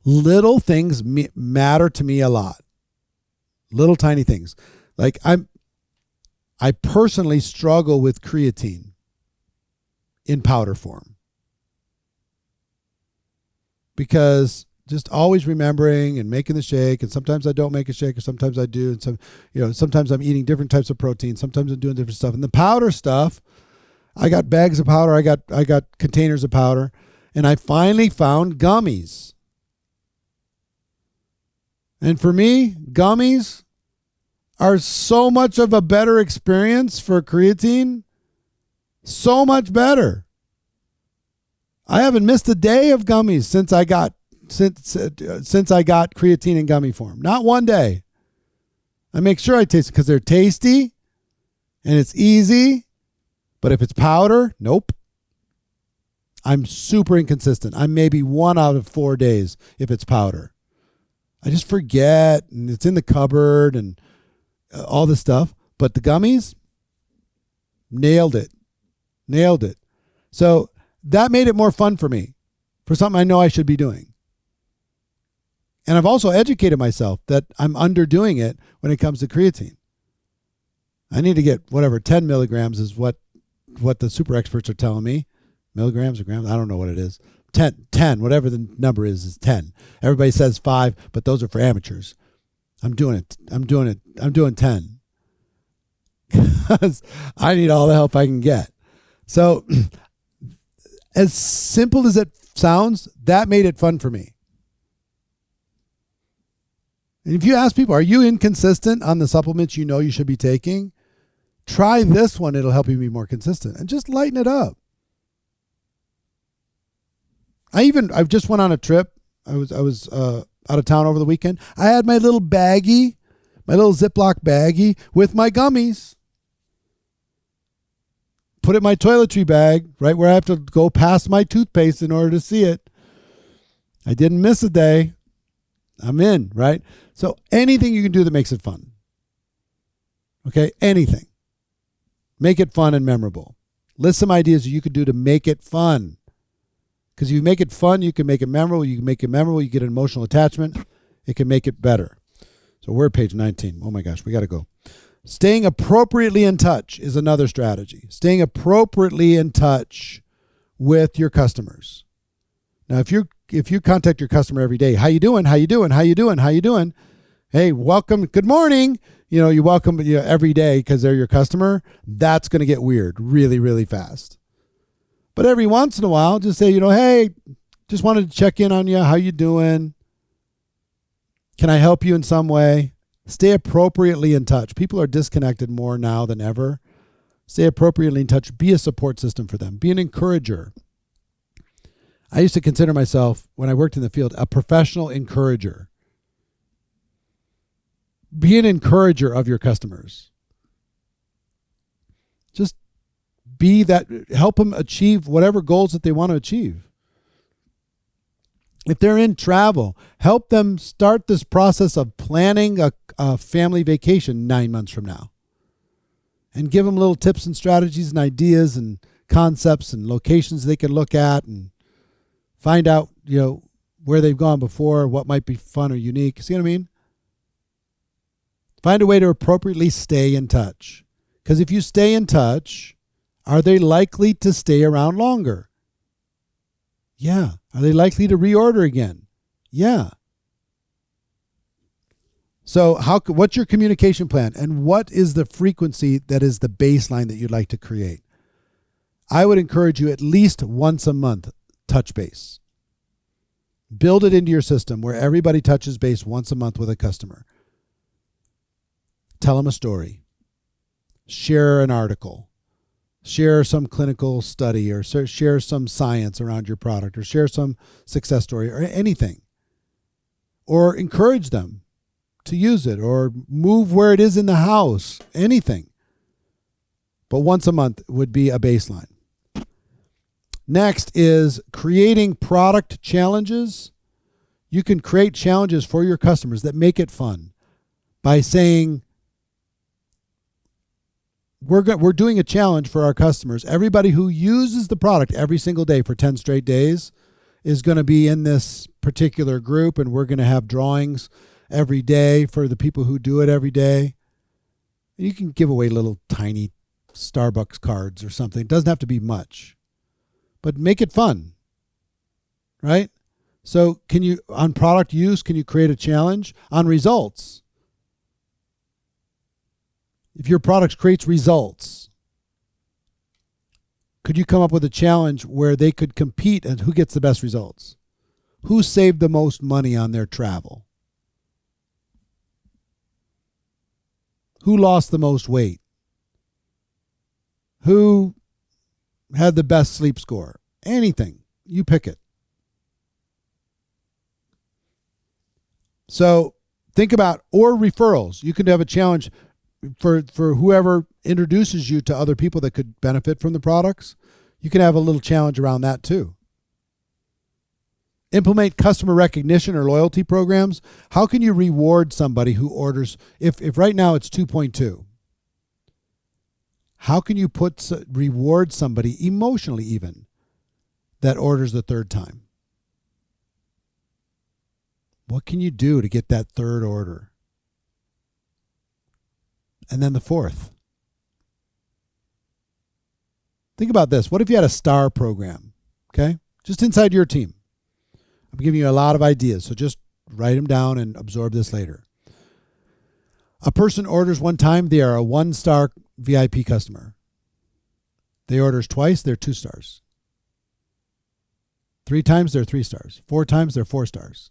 little things matter to me a lot. Little tiny things. Like, I personally struggle with creatine in powder form. Because just always remembering and making the shake, and sometimes I don't make a shake, or sometimes I do, and sometimes I'm eating different types of protein, sometimes I'm doing different stuff. And the powder stuff, I got bags of powder, I got containers of powder, and I finally found gummies. And for me, gummies are so much of a better experience for creatine, so much better. I haven't missed a day of gummies since I got creatine in gummy form. Not one day. I make sure I taste it because they're tasty and it's easy. But if it's powder, nope. I'm super inconsistent. I'm maybe 1 out of 4 days if it's powder. I just forget, and it's in the cupboard and all this stuff. But the gummies, nailed it. Nailed it. So that made it more fun for me, for something I know I should be doing. And I've also educated myself that I'm underdoing it when it comes to creatine. I need to get 10 milligrams is what the super experts are telling me. Milligrams or grams, I don't know what it is. 10, whatever the number is 10. Everybody says 5, but those are for amateurs. I'm doing it. I'm doing 10. Because I need all the help I can get. So as simple as it sounds, that made it fun for me. And if you ask people, are you inconsistent on the supplements you know you should be taking? Try this one. It'll help you be more consistent, and just lighten it up. I just went on a trip. I was out of town over the weekend. I had my little baggie, my little Ziploc baggie with my gummies. Put it in my toiletry bag, right where I have to go past my toothpaste in order to see it. I didn't miss a day. I'm in, right? So anything you can do that makes it fun. Okay, anything. Make it fun and memorable. List some ideas you could do to make it fun. Because if you make it fun, you can make it memorable. You can make it memorable. You get an emotional attachment. It can make it better. So we're at page 19. Oh my gosh, we got to go. Staying appropriately in touch is another strategy. Staying appropriately in touch with your customers. Now, if you contact your customer every day, how you doing? How you doing? How you doing? How you doing? Hey, welcome. Good morning. You welcome every day because they're your customer. That's going to get weird really, really fast. But every once in a while, just say, hey, just wanted to check in on you. How you doing? Can I help you in some way? Stay appropriately in touch. People are disconnected more now than ever. Stay appropriately in touch. Be a support system for them. Be an encourager. I used to consider myself, when I worked in the field, a professional encourager. Be an encourager of your customers. Just be that, help them achieve whatever goals that they want to achieve. If they're in travel, help them start this process of planning a family vacation 9 months from now. And give them little tips and strategies and ideas and concepts and locations they can look at and find out, where they've gone before, what might be fun or unique. See what I mean? Find a way to appropriately stay in touch. Because if you stay in touch, are they likely to stay around longer? Yeah. Are they likely to reorder again? Yeah. So what's your communication plan, and what is the frequency that is the baseline that you'd like to create? I would encourage you at least once a month, touch base. Build it into your system where everybody touches base once a month with a customer. Tell them a story. Share an article. Share some clinical study, or share some science around your product, or share some success story, or anything. Or encourage them to use it, or move where it is in the house, anything. But once a month would be a baseline. Next is creating product challenges. You can create challenges for your customers that make it fun by saying, we're doing a challenge for our customers. Everybody who uses the product every single day for 10 straight days is going to be in this particular group, and we're going to have drawings every day for the people who do it every day. And you can give away little tiny Starbucks cards or something. It doesn't have to be much, but make it fun, right? So on product use, can you create a challenge? On results, if your product creates results, could you come up with a challenge where they could compete and who gets the best results? Who saved the most money on their travel? Who lost the most weight? Who had the best sleep score? Anything. You pick it. So think about, or referrals. You can have a challenge for whoever introduces you to other people that could benefit from the products. You can have a little challenge around that too. Implement customer recognition or loyalty programs. How can you reward somebody who orders, if right now it's 2.2, how can you reward somebody emotionally even that orders the third time? What can you do to get that third order? And then the fourth. Think about this. What if you had a star program? Okay? Just inside your team. I'm giving you a lot of ideas, so just write them down and absorb this later. A person orders one time, they are a 1-star VIP customer. They orders twice, they're 2 stars. 3 times, they're 3 stars. 4 times, they're 4 stars.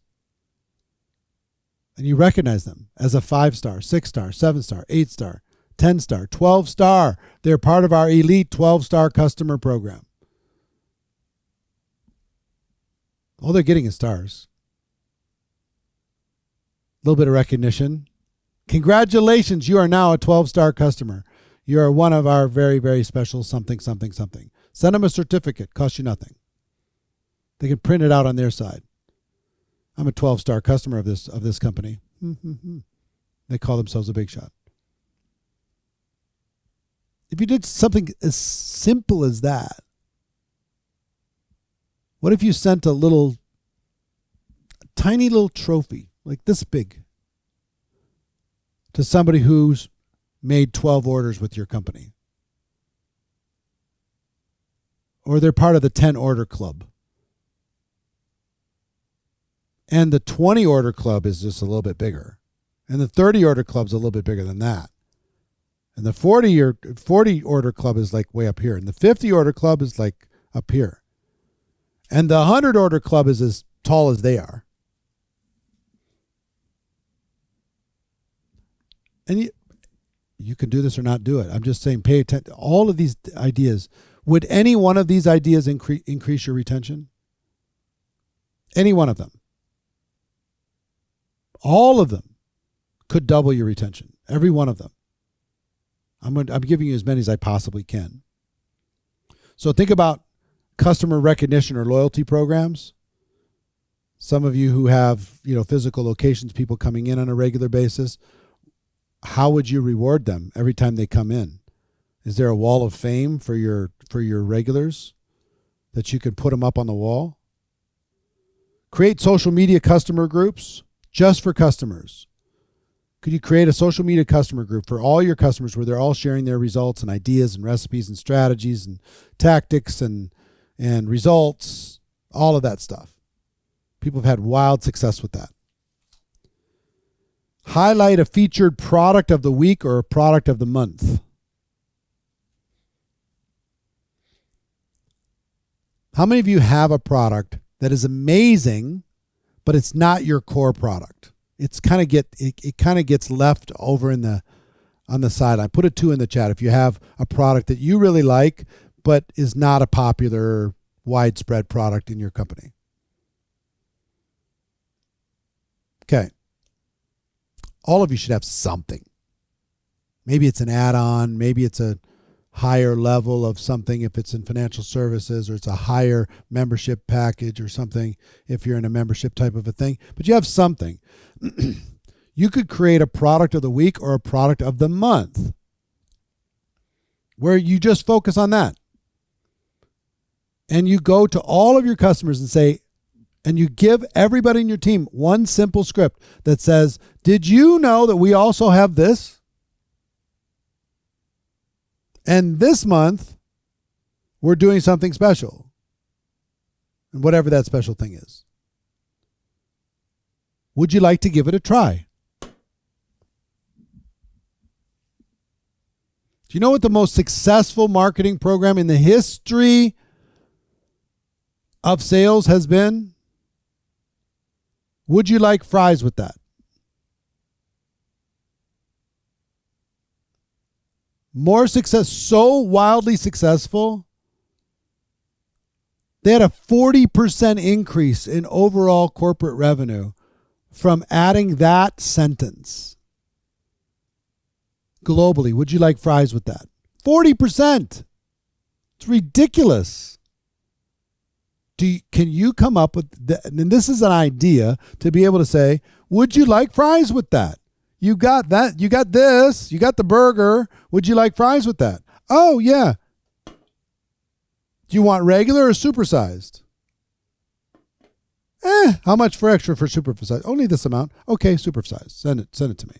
And you recognize them as a 5-star, 6-star, 7-star, 8-star, 10-star, 12-star. They're part of our elite 12-star customer program. All they're getting is stars. A little bit of recognition. Congratulations, you are now a 12-star customer. You are one of our very, very special something, something, something. Send them a certificate. Costs you nothing. They can print it out on their side. I'm a 12-star customer of this company. They call themselves a big shot. If you did something as simple as that, what if you sent a tiny little trophy, like this big, to somebody who's made 12 orders with your company? Or they're part of the 10 order club. And the 20 order club is just a little bit bigger. And the 30 order club is a little bit bigger than that. And the 40 order club is like way up here. And the 50 order club is like up here. And the 100 order club is as tall as they are. And you can do this or not do it. I'm just saying, pay attention. All of these ideas. Would any one of these ideas increase your retention? Any one of them. All of them could double your retention. Every one of them. I'm giving you as many as I possibly can. So think about customer recognition or loyalty programs. Some of you who have, physical locations, people coming in on a regular basis, how would you reward them every time they come in? Is there a wall of fame for your regulars that you can put them up on the wall? Create social media customer groups just for customers. Could you create a social media customer group for all your customers where they're all sharing their results and ideas and recipes and strategies and tactics and results, all of that stuff? People have had wild success with that. Highlight a featured product of the week or a product of the month. How many of you have a product that is amazing, but it's not your core product? It kind of gets left over on the sideline. Put a 2 in the chat if you have a product that you really like, but is not a popular, widespread product in your company. Okay. All of you should have something. Maybe it's an add-on. Maybe it's a higher level of something if it's in financial services, or it's a higher membership package or something if you're in a membership type of a thing. But you have something. You could create a product of the week or a product of the month where you just focus on that. And you go to all of your customers and say, and you give everybody in your team one simple script that says, did you know that we also have this? And this month, we're doing something special. And whatever that special thing is. Would you like to give it a try? Do you know what the most successful marketing program in the history of sales has been? Would you like fries with that? More success, so wildly successful, they had a 40% increase in overall corporate revenue from adding that sentence. Globally, would you like fries with that? 40%. It's ridiculous. Can you come up with, and this is an idea, to be able to say, would you like fries with that? You got that. You got this. You got the burger. Would you like fries with that? Oh, yeah. Do you want regular or supersized? How much for extra for supersized? Only this amount. Okay, supersized. Send it to me.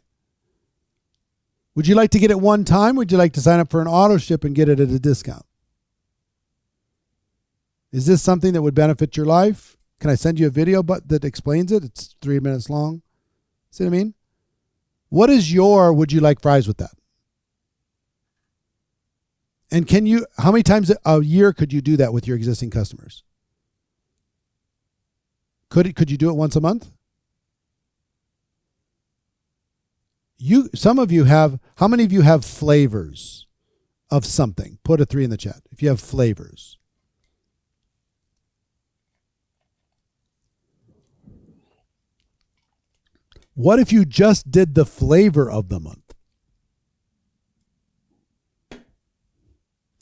Would you like to get it one time? Would you like to sign up for an auto ship and get it at a discount? Is this something that would benefit your life? Can I send you a video that explains it? It's 3 minutes long. See what I mean? What is your would you like fries with that? And how many times a year could you do that with your existing customers? Could you do it once a month? some of you have, how many of you have flavors of something? Put a 3 in the chat if you have flavors. What if you just did the flavor of the month?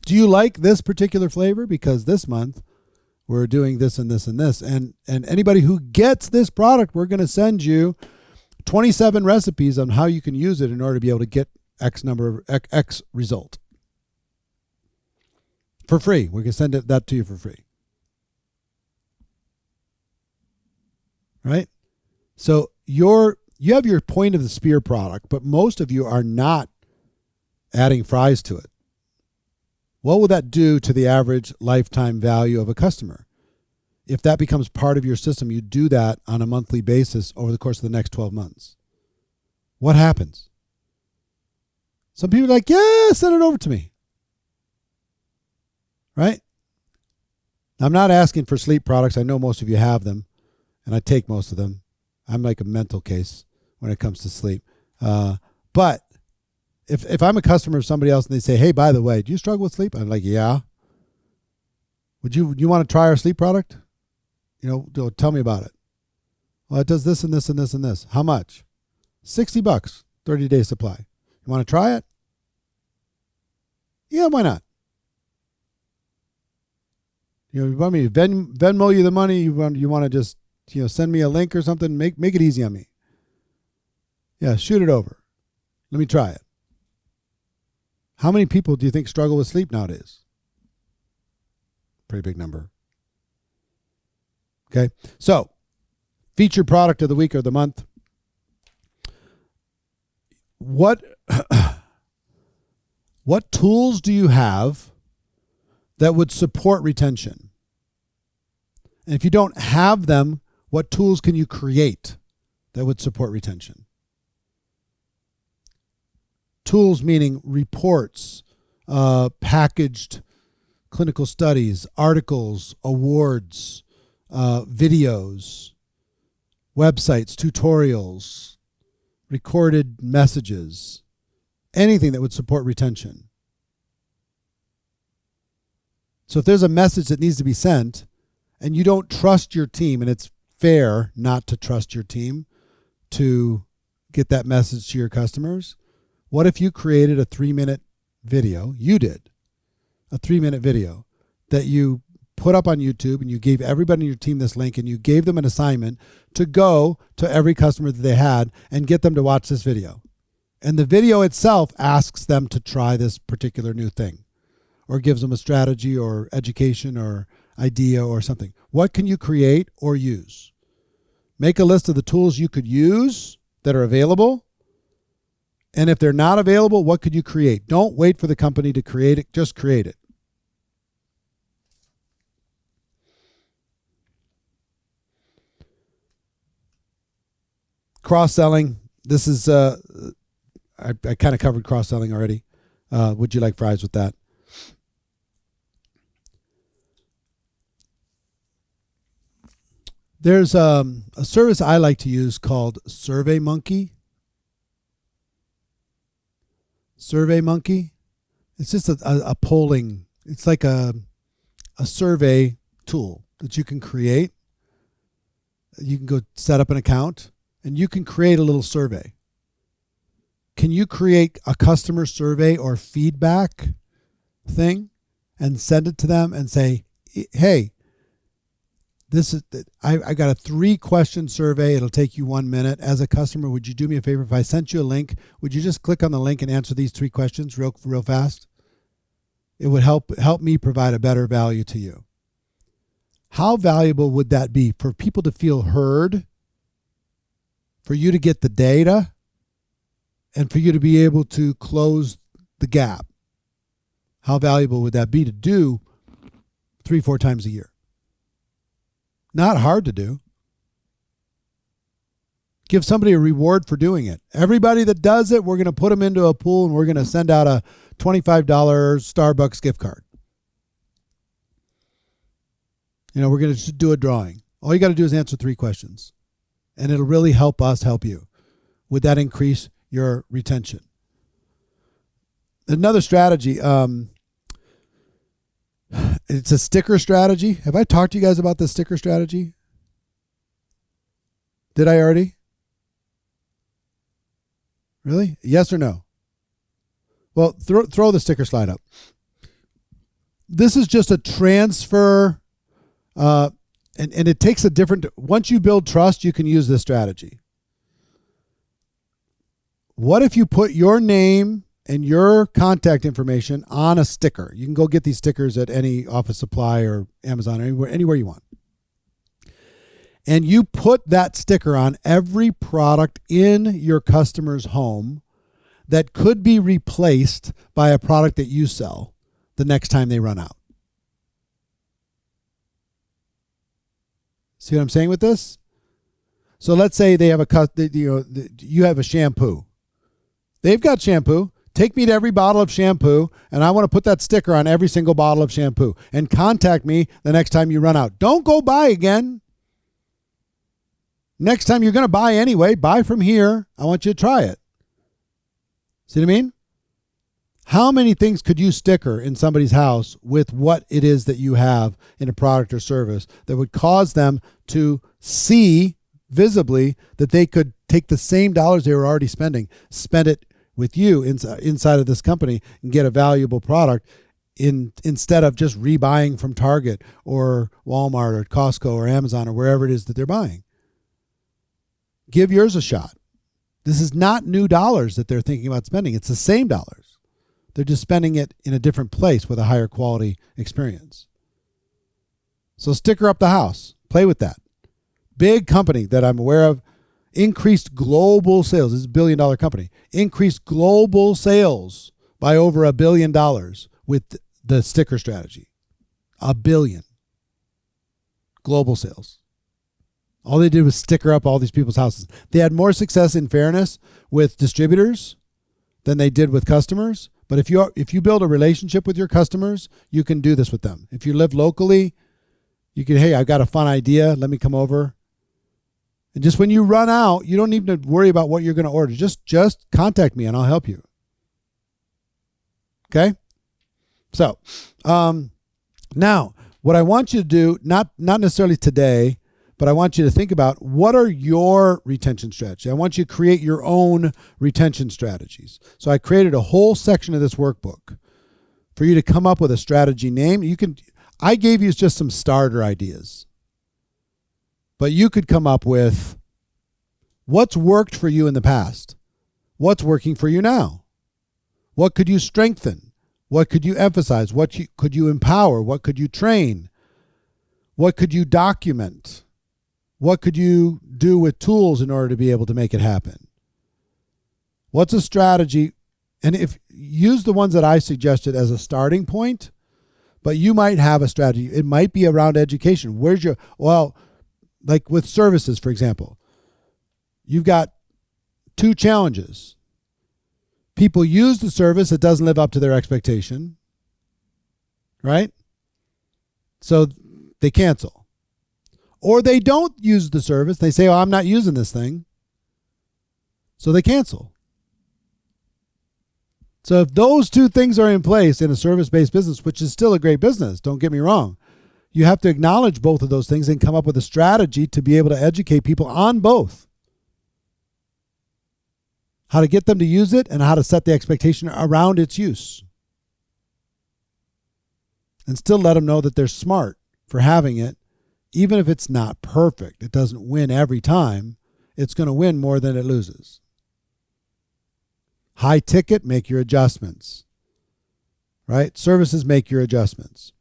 Do you like this particular flavor? Because this month we're doing this and this and this. And anybody who gets this product, we're going to send you 27 recipes on how you can use it in order to be able to get X number of X result. For free. We can send that to you for free. Right? So you have your point of the spear product, but most of you are not adding fries to it. What will that do to the average lifetime value of a customer? If that becomes part of your system, you do that on a monthly basis over the course of the next 12 months. What happens? Some people are like, yeah, send it over to me. Right? I'm not asking for sleep products. I know most of you have them, and I take most of them. I'm like a mental case when it comes to sleep. But if I'm a customer of somebody else and they say, hey, by the way, do you struggle with sleep? I'm like, yeah. Would you want to try our sleep product? Tell me about it. Well, it does this and this and this and this. How much? $60, 30-day supply. You want to try it? Yeah, why not? You want me to Venmo you the money? You want to just send me a link or something? Make it easy on me. Yeah, shoot it over. Let me try it. How many people do you think struggle with sleep nowadays? Pretty big number. Okay, so featured product of the week or the month. What tools do you have that would support retention? And if you don't have them, what tools can you create that would support retention? Tools meaning reports, packaged clinical studies, articles, awards, videos, websites, tutorials, recorded messages, anything that would support retention. So if there's a message that needs to be sent and you don't trust your team, and it's fair not to trust your team to get that message to your customers, what if you created a 3-minute video? You did a 3-minute video that you put up on YouTube, and you gave everybody in your team this link, and you gave them an assignment to go to every customer that they had and get them to watch this video. And the video itself asks them to try this particular new thing, or gives them a strategy or education or idea or something. What can you create or use? Make a list of the tools you could use that are available. And if they're not available, what could you create? Don't wait for the company to create it. Just create it. Cross-selling. This is, I kind of covered cross-selling already. Would you like fries with that? There's a service I like to use called SurveyMonkey. SurveyMonkey. It's just a polling. It's like a survey tool that you can create. You can go set up an account and you can create a little survey. Can you create a customer survey or feedback thing and send it to them and say, hey, this is, I got a 3-question survey. It'll take you 1 minute. As a customer, would you do me a favor? If I sent you a link, would you just click on the link and answer these 3 questions real fast? It would help me provide a better value to you. How valuable would that be for people to feel heard, for you to get the data, and for you to be able to close the gap? How valuable would that be to do 3-4 times a year? Not hard to do. Give somebody a reward for doing it. Everybody that does it, we're going to put them into a pool and we're going to send out a $25 Starbucks gift card. We're going to just do a drawing. All you got to do is answer 3 questions. And it'll really help us help you. Would that increase your retention. Another strategy, it's a sticker strategy. Have I talked to you guys about the sticker strategy? Did I already? Really? Yes or no? Well, throw the sticker slide up. This is just a transfer, and it takes a different, once you build trust, you can use this strategy. What if you put your name and your contact information on a sticker? You can go get these stickers at any Office Supply or Amazon or anywhere you want. And you put that sticker on every product in your customer's home that could be replaced by a product that you sell the next time they run out. See what I'm saying with this? So let's say they have you have a shampoo. They've got shampoo. Take me to every bottle of shampoo, and I want to put that sticker on every single bottle of shampoo. And contact me the next time you run out. Don't go buy again. Next time you're going to buy anyway, buy from here. I want you to try it. See what I mean? How many things could you sticker in somebody's house with what it is that you have in a product or service that would cause them to see visibly that they could take the same dollars they were already spending, spend it with you inside of this company and get a valuable product instead of just rebuying from Target or Walmart or Costco or Amazon or wherever it is that they're buying? Give yours a shot. This is not new dollars that they're thinking about spending. It's the same dollars. They're just spending it in a different place with a higher quality experience. So sticker up the house. Play with that. Big company that I'm aware of increased global sales. This is $1 billion company. Increased global sales by over $1 billion with the sticker strategy. $1 billion. Global sales. All they did was sticker up all these people's houses. They had more success, in fairness, with distributors than they did with customers. But if you build a relationship with your customers, you can do this with them. If you live locally, you can, hey, I've got a fun idea. Let me come over. And just when you run out, you don't need to worry about what you're going to order. Just contact me and I'll help you. Okay? So, now, what I want you to do, not necessarily today, but I want you to think about what are your retention strategies. I want you to create your own retention strategies. So I created a whole section of this workbook for you to come up with a strategy name. I gave you just some starter ideas, but you could come up with what's worked for you in the past. What's working for you now? What could you strengthen? What could you emphasize? What could you empower? What could you train? What could you document? What could you do with tools in order to be able to make it happen? What's a strategy? And if use the ones that I suggested as a starting point, but you might have a strategy. It might be around education. Like with services, for example, you've got two challenges. People use the service, it doesn't live up to their expectation, right? So they cancel. Or they don't use the service. They say, oh, I'm not using this thing. So they cancel. So if those two things are in place in a service-based business, which is still a great business, don't get me wrong, you have to acknowledge both of those things and come up with a strategy to be able to educate people on both. How to get them to use it and how to set the expectation around its use. And still let them know that they're smart for having it. Even if it's not perfect, it doesn't win every time, it's going to win more than it loses. High ticket, make your adjustments. Right? Services, make your adjustments.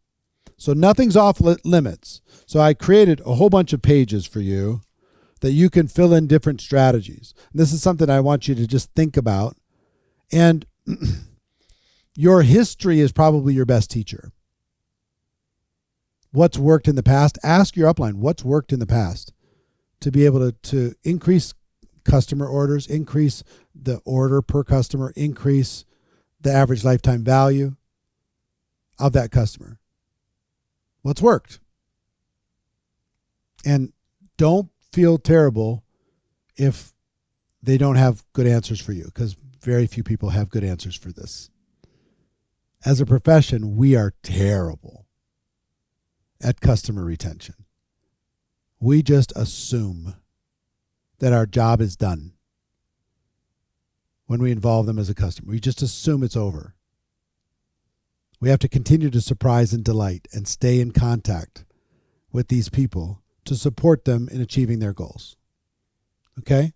So nothing's off limits. So I created a whole bunch of pages for you that you can fill in different strategies. And this is something I want you to just think about. And your history is probably your best teacher. What's worked in the past? Ask your upline, what's worked in the past to be able to increase customer orders, increase the order per customer, increase the average lifetime value of that customer. What's worked? And don't feel terrible if they don't have good answers for you, because very few people have good answers for this. As a profession, we are terrible at customer retention. We just assume that our job is done when we involve them as a customer. We just assume it's over. We have to continue to surprise and delight and stay in contact with these people to support them in achieving their goals. Okay?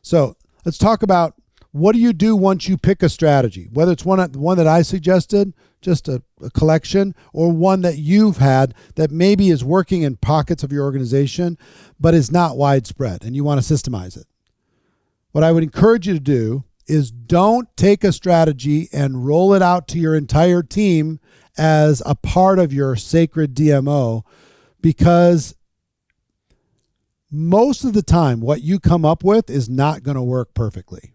So let's talk about, what do you do once you pick a strategy? Whether it's one that I suggested, just a collection, or one that you've had that maybe is working in pockets of your organization but is not widespread and you want to systemize it. What I would encourage you to do is don't take a strategy and roll it out to your entire team as a part of your sacred DMO, because most of the time what you come up with is not going to work perfectly.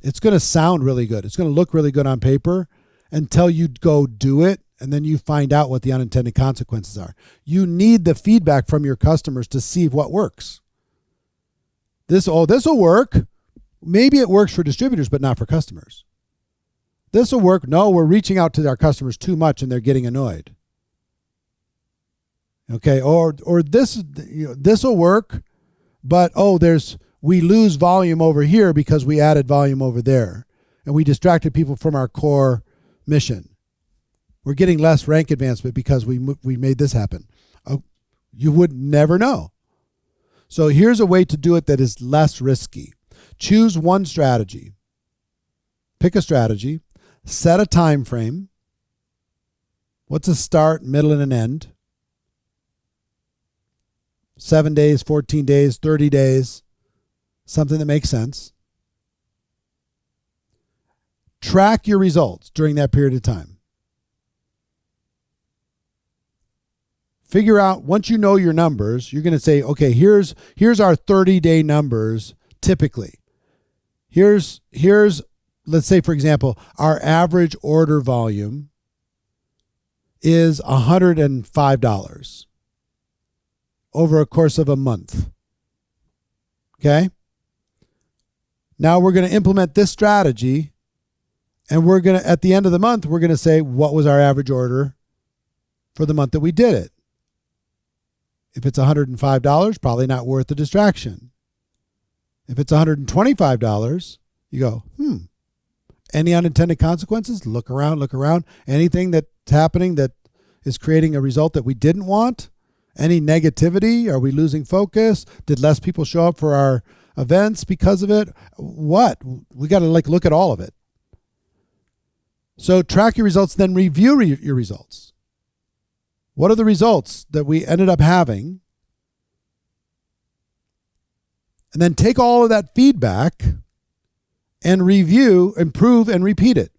It's going to sound really good. It's going to look really good on paper until you go do it, and then you find out what the unintended consequences are. You need the feedback from your customers to see what works. This will work. Maybe it works for distributors, but not for customers. This will work. No, we're reaching out to our customers too much and they're getting annoyed. Okay, or this will work, but we lose volume over here because we added volume over there, and we distracted people from our core mission. We're getting less rank advancement because we made this happen. You would never know. So here's a way to do it that is less risky. Choose one strategy. Pick a strategy. Set a time frame. What's a start, middle, and an end? 7 days, 14 days, 30 days. Something that makes sense. Track your results during that period of time. Figure out, once you know your numbers, you're going to say, okay, here's our 30-day numbers typically. Here's let's say, for example, our average order volume is $105 over a course of a month. Okay? Now we're going to implement this strategy, and we're going to, at the end of the month, we're going to say, what was our average order for the month that we did it? If it's $105, probably not worth the distraction. If it's $125, you go, any unintended consequences? Look around. Anything that's happening that is creating a result that we didn't want? Any negativity? Are we losing focus? Did less people show up for our events because of it? What? We got to look at all of it. So track your results, then review your results. What are the results that we ended up having? And then take all of that feedback and review, improve, and repeat it.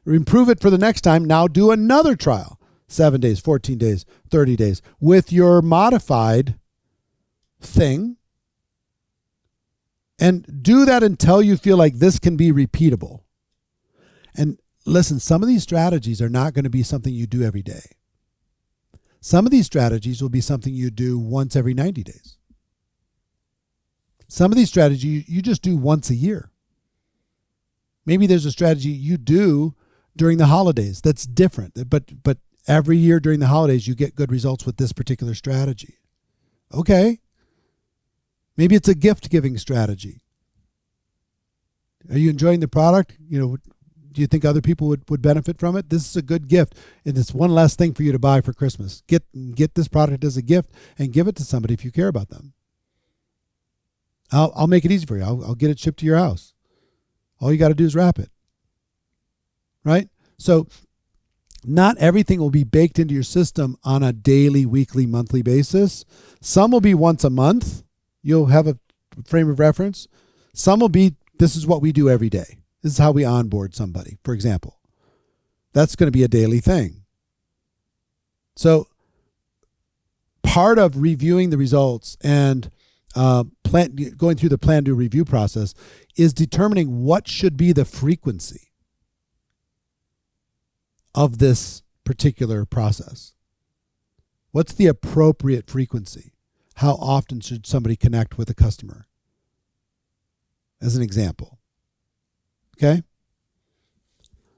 Improve it for the next time. Now do another trial. 7 days, 14 days, 30 days with your modified thing. And do that until you feel like this can be repeatable. And listen, some of these strategies are not going to be something you do every day. Some of these strategies will be something you do once every 90 days. Some of these strategies you just do once a year. Maybe there's a strategy you do during the holidays that's different, but every year during the holidays you get good results with this particular strategy. Okay. Maybe it's a gift-giving strategy. Are you enjoying the product? Do you think other people would benefit from it? This is a good gift, and it's one less thing for you to buy for Christmas. Get this product as a gift and give it to somebody if you care about them. I'll make it easy for you. I'll get it shipped to your house. All you got to do is wrap it. Right? So not everything will be baked into your system on a daily, weekly, monthly basis. Some will be once a month. You'll have a frame of reference. Some will be, this is what we do every day. This is how we onboard somebody, for example. That's going to be a daily thing. So part of reviewing the results and going through the plan, do, review process is determining what should be the frequency of this particular process. What's the appropriate frequency? how often should somebody connect with a customer? As an example. Okay?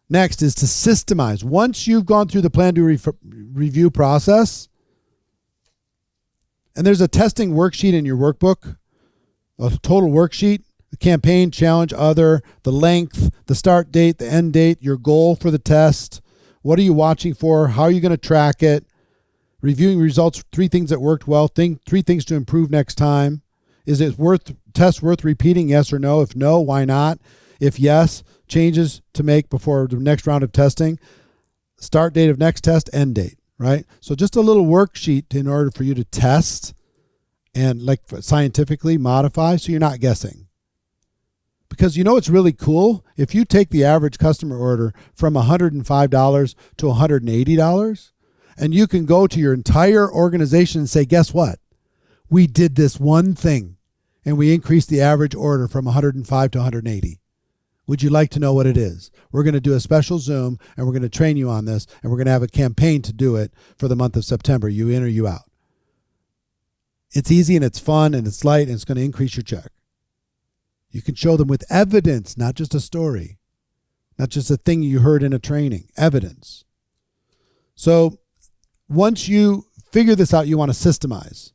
Next is to systemize. Once you've gone through the plan to review process, and there's a testing worksheet in your workbook, a total worksheet, the campaign, challenge, other, the length, the start date, the end date, your goal for the test, what are you watching for, how are you going to track it, reviewing results, 3 things that worked well, 3 things to improve next time. Is it worth repeating, yes or no? If no, why not? If yes, changes to make before the next round of testing. Start date of next test, end date, right? So just a little worksheet in order for you to test and like scientifically modify so you're not guessing. Because you know it's really cool? If you take the average customer order from $105 to $180, and you can go to your entire organization and say, guess what? We did this one thing, and we increased the average order from 105 to 180. Would you like to know what it is? We're going to do a special Zoom, and we're going to train you on this, and we're going to have a campaign to do it for the month of September. You in or you out. It's easy, and it's fun, and it's light, and it's going to increase your check. You can show them with evidence, not just a story, not just a thing you heard in a training, evidence. So once you figure this out, you want to systemize.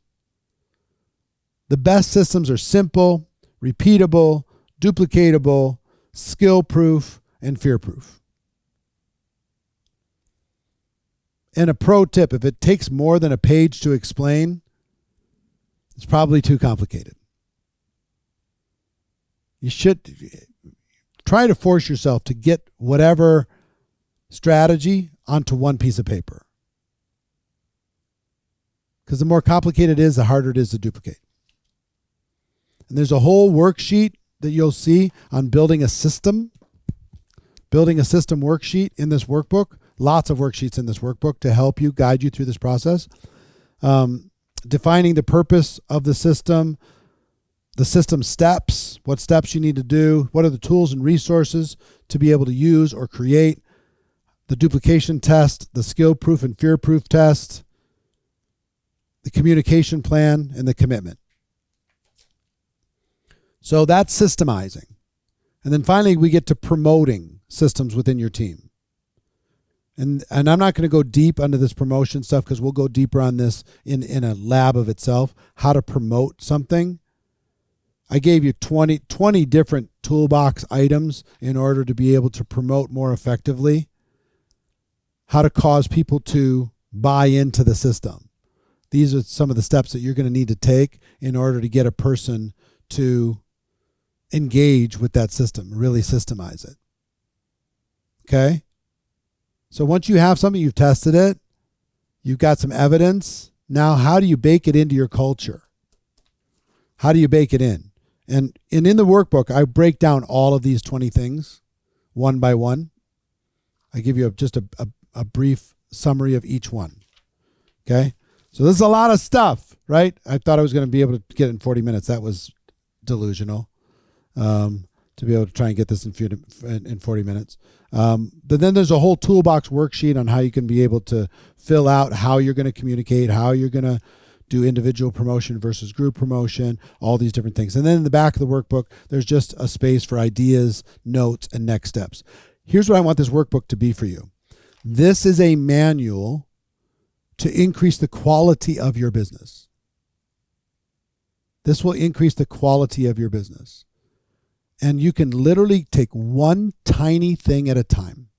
The best systems are simple, repeatable, duplicatable, skill-proof, and fear-proof. And a pro tip, if it takes more than a page to explain, it's probably too complicated. You should try to force yourself to get whatever strategy onto one piece of paper. Because the more complicated it is, the harder it is to duplicate. And there's a whole worksheet that you'll see on building a system worksheet in this workbook. Lots of worksheets in this workbook to help you, guide you through this process. Defining the purpose of the system steps, what steps you need to do, what are the tools and resources to be able to use or create, the duplication test, the skill proof and fear proof test, the communication plan, and the commitment. So that's systemizing. And then finally, we get to promoting systems within your team. And I'm not going to go deep into this promotion stuff because we'll go deeper on this in a lab of itself, how to promote something. I gave you 20 different toolbox items in order to be able to promote more effectively, how to cause people to buy into the system. These are some of the steps that you're going to need to take in order to get a person to engage with that system, really systemize it. Okay? So once you have something, you've tested it, you've got some evidence. Now, how do you bake it into your culture? How do you bake it in? And in the workbook, I break down all of these 20 things one by one. I give you just a brief summary of each one. Okay? So this is a lot of stuff, right? I thought I was going to be able to get it in 40 minutes. That was delusional. To be able to try and get this in 40 minutes. But then there's a whole toolbox worksheet on how you can be able to fill out how you're going to communicate, how you're going to do individual promotion versus group promotion, all these different things. And then in the back of the workbook, there's just a space for ideas, notes, and next steps. Here's what I want this workbook to be for you. This is a manual to increase the quality of your business. This will increase the quality of your business. And you can literally take one tiny thing at a time.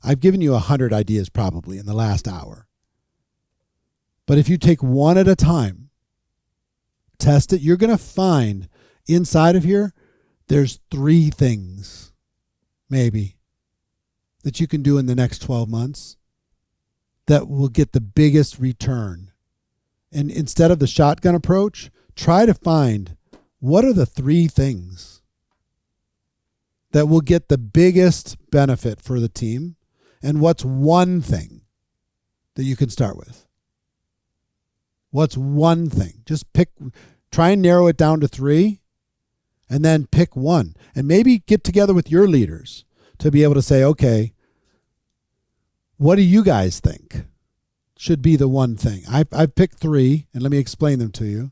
I've given you 100 ideas probably in the last hour. But if you take one at a time, test it, you're going to find inside of here, there's 3 things, maybe, that you can do in the next 12 months that will get the biggest return. And instead of the shotgun approach, try to find what are the 3 things that will get the biggest benefit for the team, and what's one thing that you can start with. What's one thing? Just try and narrow it down to 3, and then pick one. And maybe get together with your leaders to be able to say, okay, what do you guys think? should be the one thing. I've picked 3, and let me explain them to you.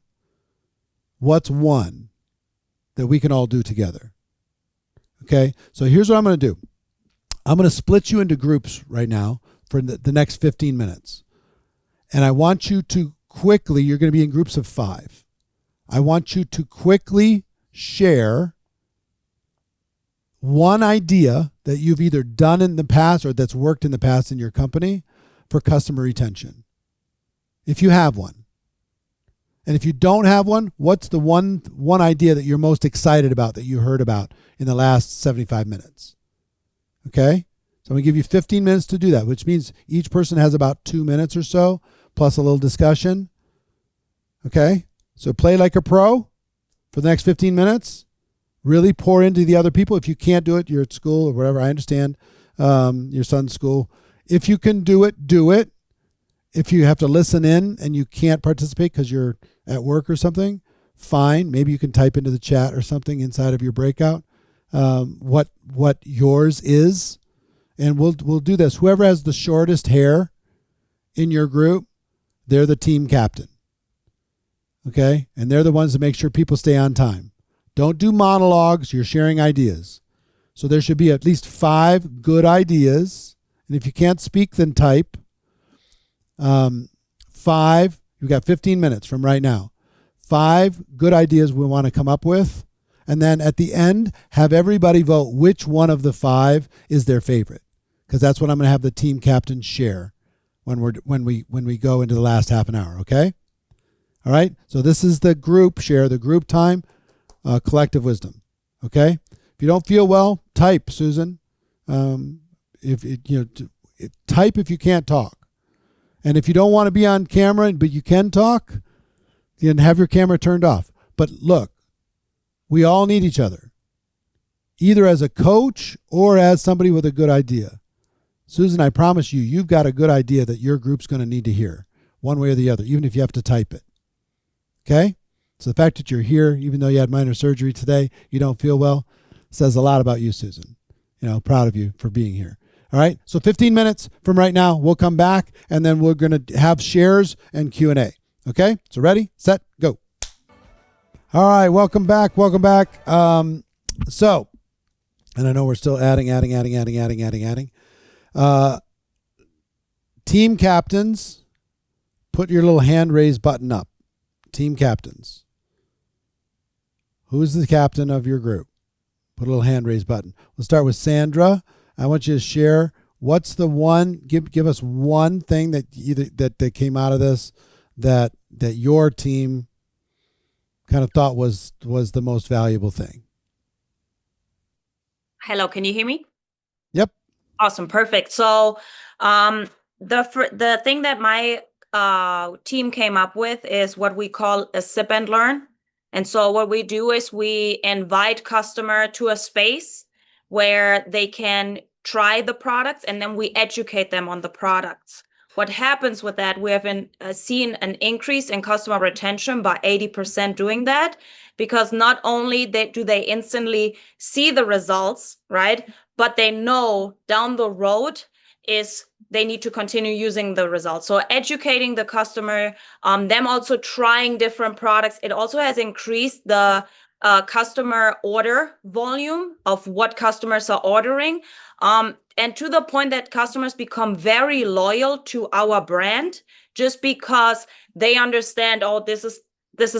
What's one that we can all do together? Okay, so here's what I'm going to do. I'm going to split you into groups right now for the next 15 minutes. And I want you to quickly, you're going to be in groups of 5. I want you to quickly share one idea that you've either done in the past or that's worked in the past in your company for customer retention. If you have one. And if you don't have one, what's the one idea that you're most excited about that you heard about in the last 75 minutes? Okay? So I'm going to give you 15 minutes to do that, which means each person has about 2 minutes or so, plus a little discussion. Okay? So play like a pro for the next 15 minutes. Really pour into the other people. If you can't do it, you're at school or whatever. I understand your son's school. If you can do it, do it. If you have to listen in and you can't participate because you're at work or something, fine. Maybe you can type into the chat or something inside of your breakout what yours is, and we'll do this. Whoever has the shortest hair in your group, they're the team captain. Okay, and they're the ones that make sure people stay on time. Don't do monologues. You're sharing ideas. So there should be at least 5 good ideas, and if you can't speak, then type. 5, you've got 15 minutes from right now. 5 good ideas we want to come up with. And then at the end, have everybody vote which one of the 5 is their favorite. Because that's what I'm going to have the team captain share when we go into the last half an hour, okay? All right? So this is the group share, the group time, collective wisdom, okay? If you don't feel well, type, Susan. Type if you can't talk. And if you don't want to be on camera, but you can talk, then have your camera turned off. But look, we all need each other, either as a coach or as somebody with a good idea. Susan, I promise you, you've got a good idea that your group's going to need to hear one way or the other, even if you have to type it. Okay? So the fact that you're here, even though you had minor surgery today, you don't feel well, says a lot about you, Susan. Proud of you for being here. All right, so 15 minutes from right now, we'll come back, and then we're going to have shares and Q&A. Okay, so ready, set, go. All right, welcome back. So, and I know we're still adding. Team captains, put your little hand raise button up. Team captains. Who's the captain of your group? Put a little hand raise button. We'll start with Sandra. I want you to share what's the one, give us one thing that that came out of this that your team kind of thought was the most valuable thing. Hello, can you hear me? Yep. Awesome, perfect. So the thing that my team came up with is what we call a sip and learn. And so what we do is we invite customer to a space where they can try the products, and then we educate them on the products. What happens with that, we have seen an increase in customer retention by 80% doing that, because not only do they instantly see the results, right, but they know down the road is they need to continue using the results. So educating the customer, them also trying different products. It also has increased the customer order volume of what customers are ordering. And to the point that customers become very loyal to our brand just because they understand, oh, this is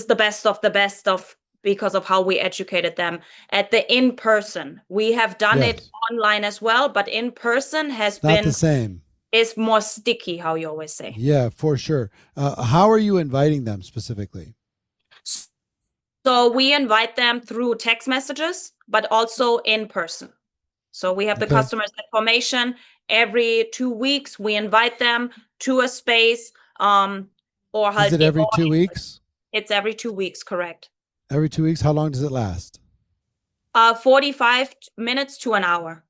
the best of the best of, because of how we educated them at the in-person. We have done it online as well, but in-person has been not the same. It's more sticky, how you always say. Yeah, for sure. How are you inviting them specifically? So we invite them through text messages, but also in person. So we have the customers information. Every 2 weeks, we invite them to a space. Is it every 2 weeks? It's every 2 weeks, correct. Every 2 weeks? How long does it last? 45 minutes to an hour.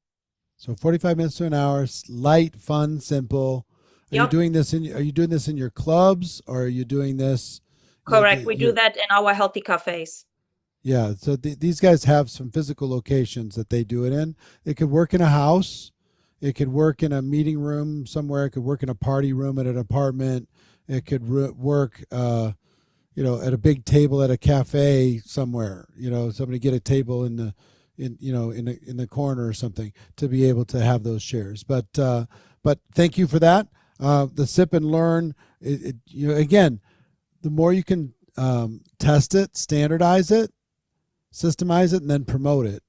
So 45 minutes to an hour, light, fun, simple. Are you doing this in your clubs, or are you doing this? Correct. We do that in our healthy cafes. Yeah. So these guys have some physical locations that they do it in. It could work in a house. It could work in a meeting room somewhere. It could work in a party room at an apartment. It could work, at a big table at a cafe somewhere. Somebody get a table in the corner or something to be able to have those shares. But thank you for that. The sip and learn. Again, the more you can test it, standardize it, systemize it, and then promote it.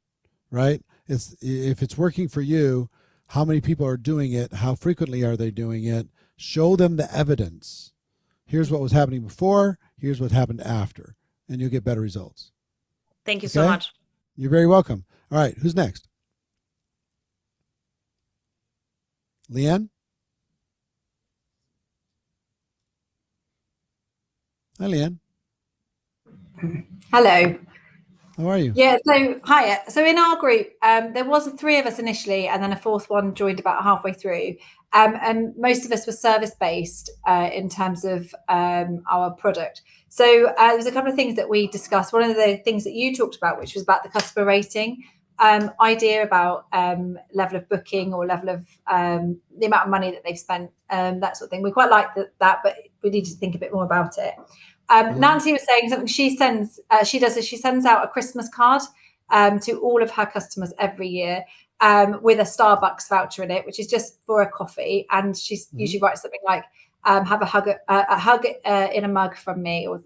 Right? If it's working for you, how many people are doing it? How frequently are they doing it? Show them the evidence. Here's what was happening before. Here's what happened after. And you'll get better results. Thank you so much. You're very welcome. All right. Who's next? Leanne? Hi, Leanne. Hello. How are you? Yeah, so hi. So in our group, there was 3 of us initially, and then a 4th one joined about halfway through. And most of us were service-based in terms of our product. So there's a couple of things that we discussed. One of the things that you talked about, which was about the customer rating, idea about level of booking or level of the amount of money that they've spent, that sort of thing. We quite like that, but we need to think a bit more about it. Nancy was saying something she sends out a Christmas card to all of her customers every year with a Starbucks voucher in it, which is just for a coffee. And she usually writes something like, have a hug in a mug from me, or,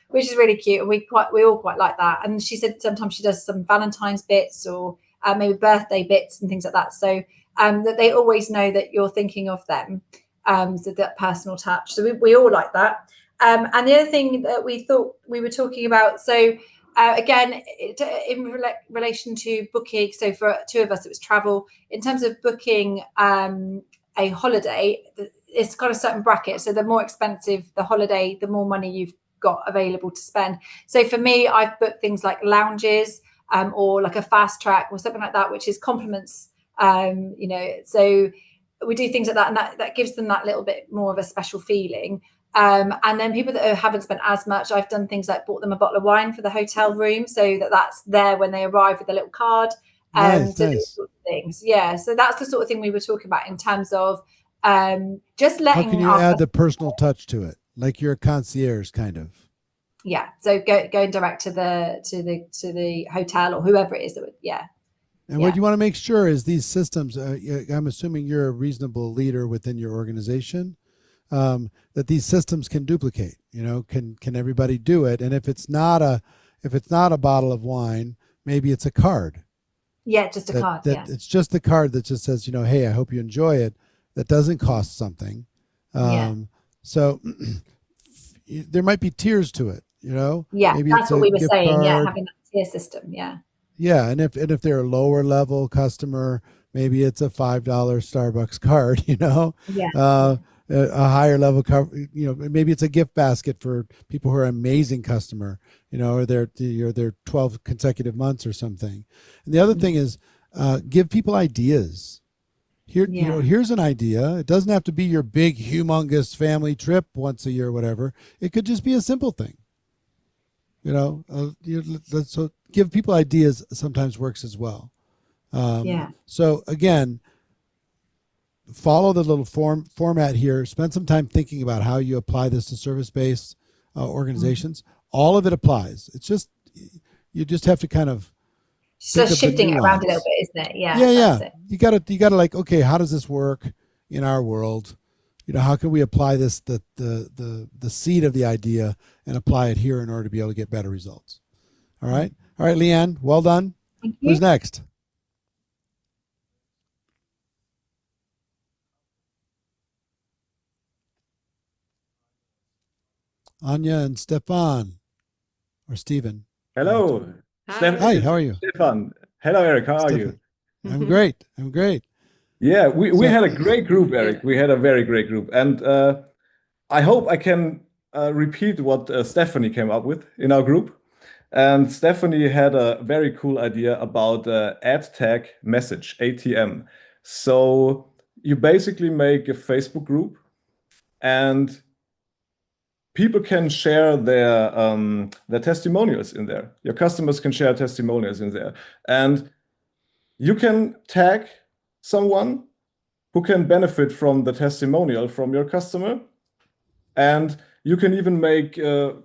which is really cute. And we all quite like that. And she said sometimes she does some Valentine's bits or maybe birthday bits and things like that. So that they always know that you're thinking of them. So that personal touch. So we all like that. And the other thing that we thought we were talking about, so again, in relation to booking, so for 2 of us, it was travel. In terms of booking a holiday, it's got a certain bracket. So the more expensive the holiday, the more money you've got available to spend. So for me, I've booked things like lounges or like a fast track or something like that, which is compliments, so we do things like that, and that gives them that little bit more of a special feeling. And then people that haven't spent as much, I've done things like bought them a bottle of wine for the hotel room, so that's there when they arrive with a little card. Nice. These sort of things. Yeah. So that's the sort of thing we were talking about in terms of just letting. How can you add the personal touch to it, like you're a concierge kind of? Yeah. So going direct to the hotel or whoever it is that would. Yeah. And what you want to make sure is these systems. I'm assuming you're a reasonable leader within your organization. That these systems can duplicate, can everybody do it? And if it's not a bottle of wine, maybe it's a card. Yeah, just a card. It's just a card that just says, hey, I hope you enjoy it. That doesn't cost something. So there might be tiers to it, Yeah, maybe that's what we were saying. Card. Yeah, having that tier system. Yeah. Yeah, and if they're a lower level customer, maybe it's a $5 Starbucks card, Yeah. A higher level cover, maybe it's a gift basket for people who are an amazing customer, or they're 12 consecutive months or something. And the other thing is, give people ideas. Here's an idea. It doesn't have to be your big, humongous family trip once a year or whatever. It could just be a simple thing. So give people ideas sometimes works as well. So again, follow the little format here. Spend some time thinking about how you apply this to service-based organizations. All of it applies. It's just you just have to kind of shifting it around a little bit, isn't it? Yeah. You gotta like, okay, how does this work in our world? How can we apply this the seed of the idea and apply it here in order to be able to get better results? All right, Leanne, well done. Thank you. Who's next? Anya and Stefan, or Stephen. Hello. Hi, how are you? Stefan. Hello, Eric. How are you? I'm great. Yeah, we had a great group, Eric. We had a very great group. And I hope I can repeat what Stephanie came up with in our group. And Stephanie had a very cool idea about ad tag message, ATM. So you basically make a Facebook group and people can share their testimonials in there. Your customers can share testimonials in there. And you can tag someone who can benefit from the testimonial from your customer. And you can even make a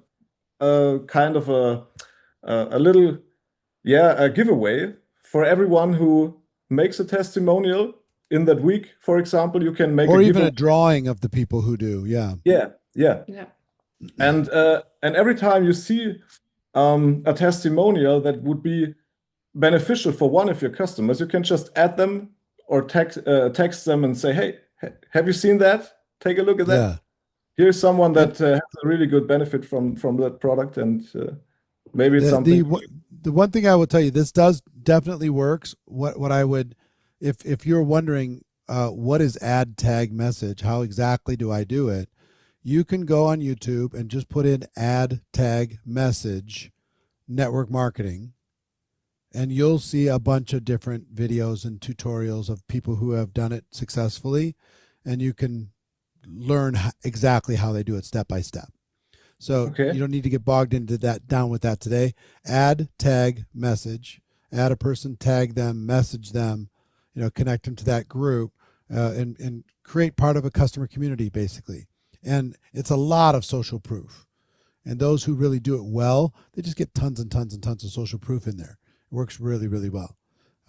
kind of a little, a giveaway for everyone who makes a testimonial in that week. For example, you can make or even giveaway. a drawing of the people who do. Yeah. Yeah. And every time you see a testimonial that would be beneficial for one of your customers, you can just add them or text them and say, hey, have you seen that? Take a look at that. Yeah. Here's someone that has a really good benefit from that product, and maybe it's something. The one thing I will tell you, this does definitely works. What I would, if you're wondering what is add tag message, how exactly do I do it? You can go on YouTube and just put in add tag message network marketing, and you'll see a bunch of different videos and tutorials of people who have done it successfully, and you can learn exactly how they do it step by step. So you don't need to get bogged into that, down with that today. Add tag message, add a person, tag them, message them, connect them to that group, and create part of a customer community basically. And it's a lot of social proof. And those who really do it well, they just get tons and tons and tons of social proof in there. It works really, really well.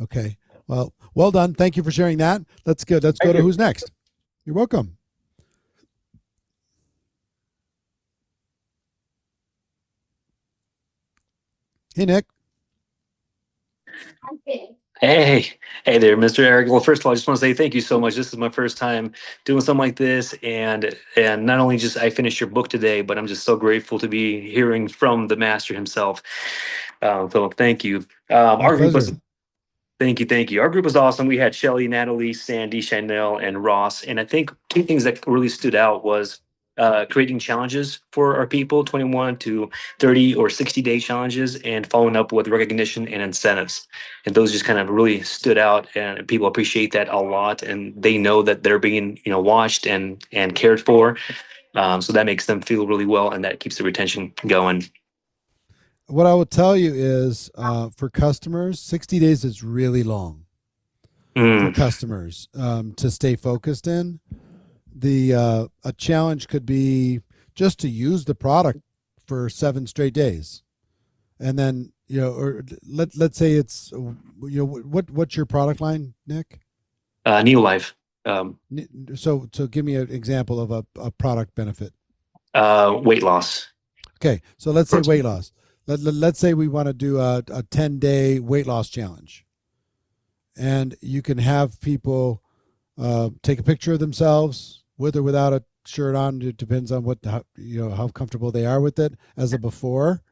Okay. Well done. Thank you for sharing that. Let's go to who's next. You're welcome. Hey, Nick. Hey there, Mr. Eric. Well, first of all, I just want to say thank you so much. This is my first time doing something like this, and not only just I finished your book today, but I'm just so grateful to be hearing from the master himself. So thank you. Our group was thank you. Our group was awesome. We had Shelly, Natalie, Sandy, Chanel, and Ross, and I think two things that really stood out was creating challenges for our people, 21 to 30 or 60-day challenges, and following up with recognition and incentives. And those just kind of really stood out, and people appreciate that a lot, and they know that they're being watched and cared for. So that makes them feel really well, and that keeps the retention going. What I will tell you is for customers, 60 days is really long for customers to stay focused in. A challenge could be just to use the product for 7 straight days. And then, or let's say it's, what's your product line, Nick? Neolife. So give me an example of a product benefit. Weight loss. Okay. So let's say weight loss. Let's say we want to do a 10-day weight loss challenge, and you can have people take a picture of themselves with or without a shirt on. It depends on how comfortable they are with it as a before,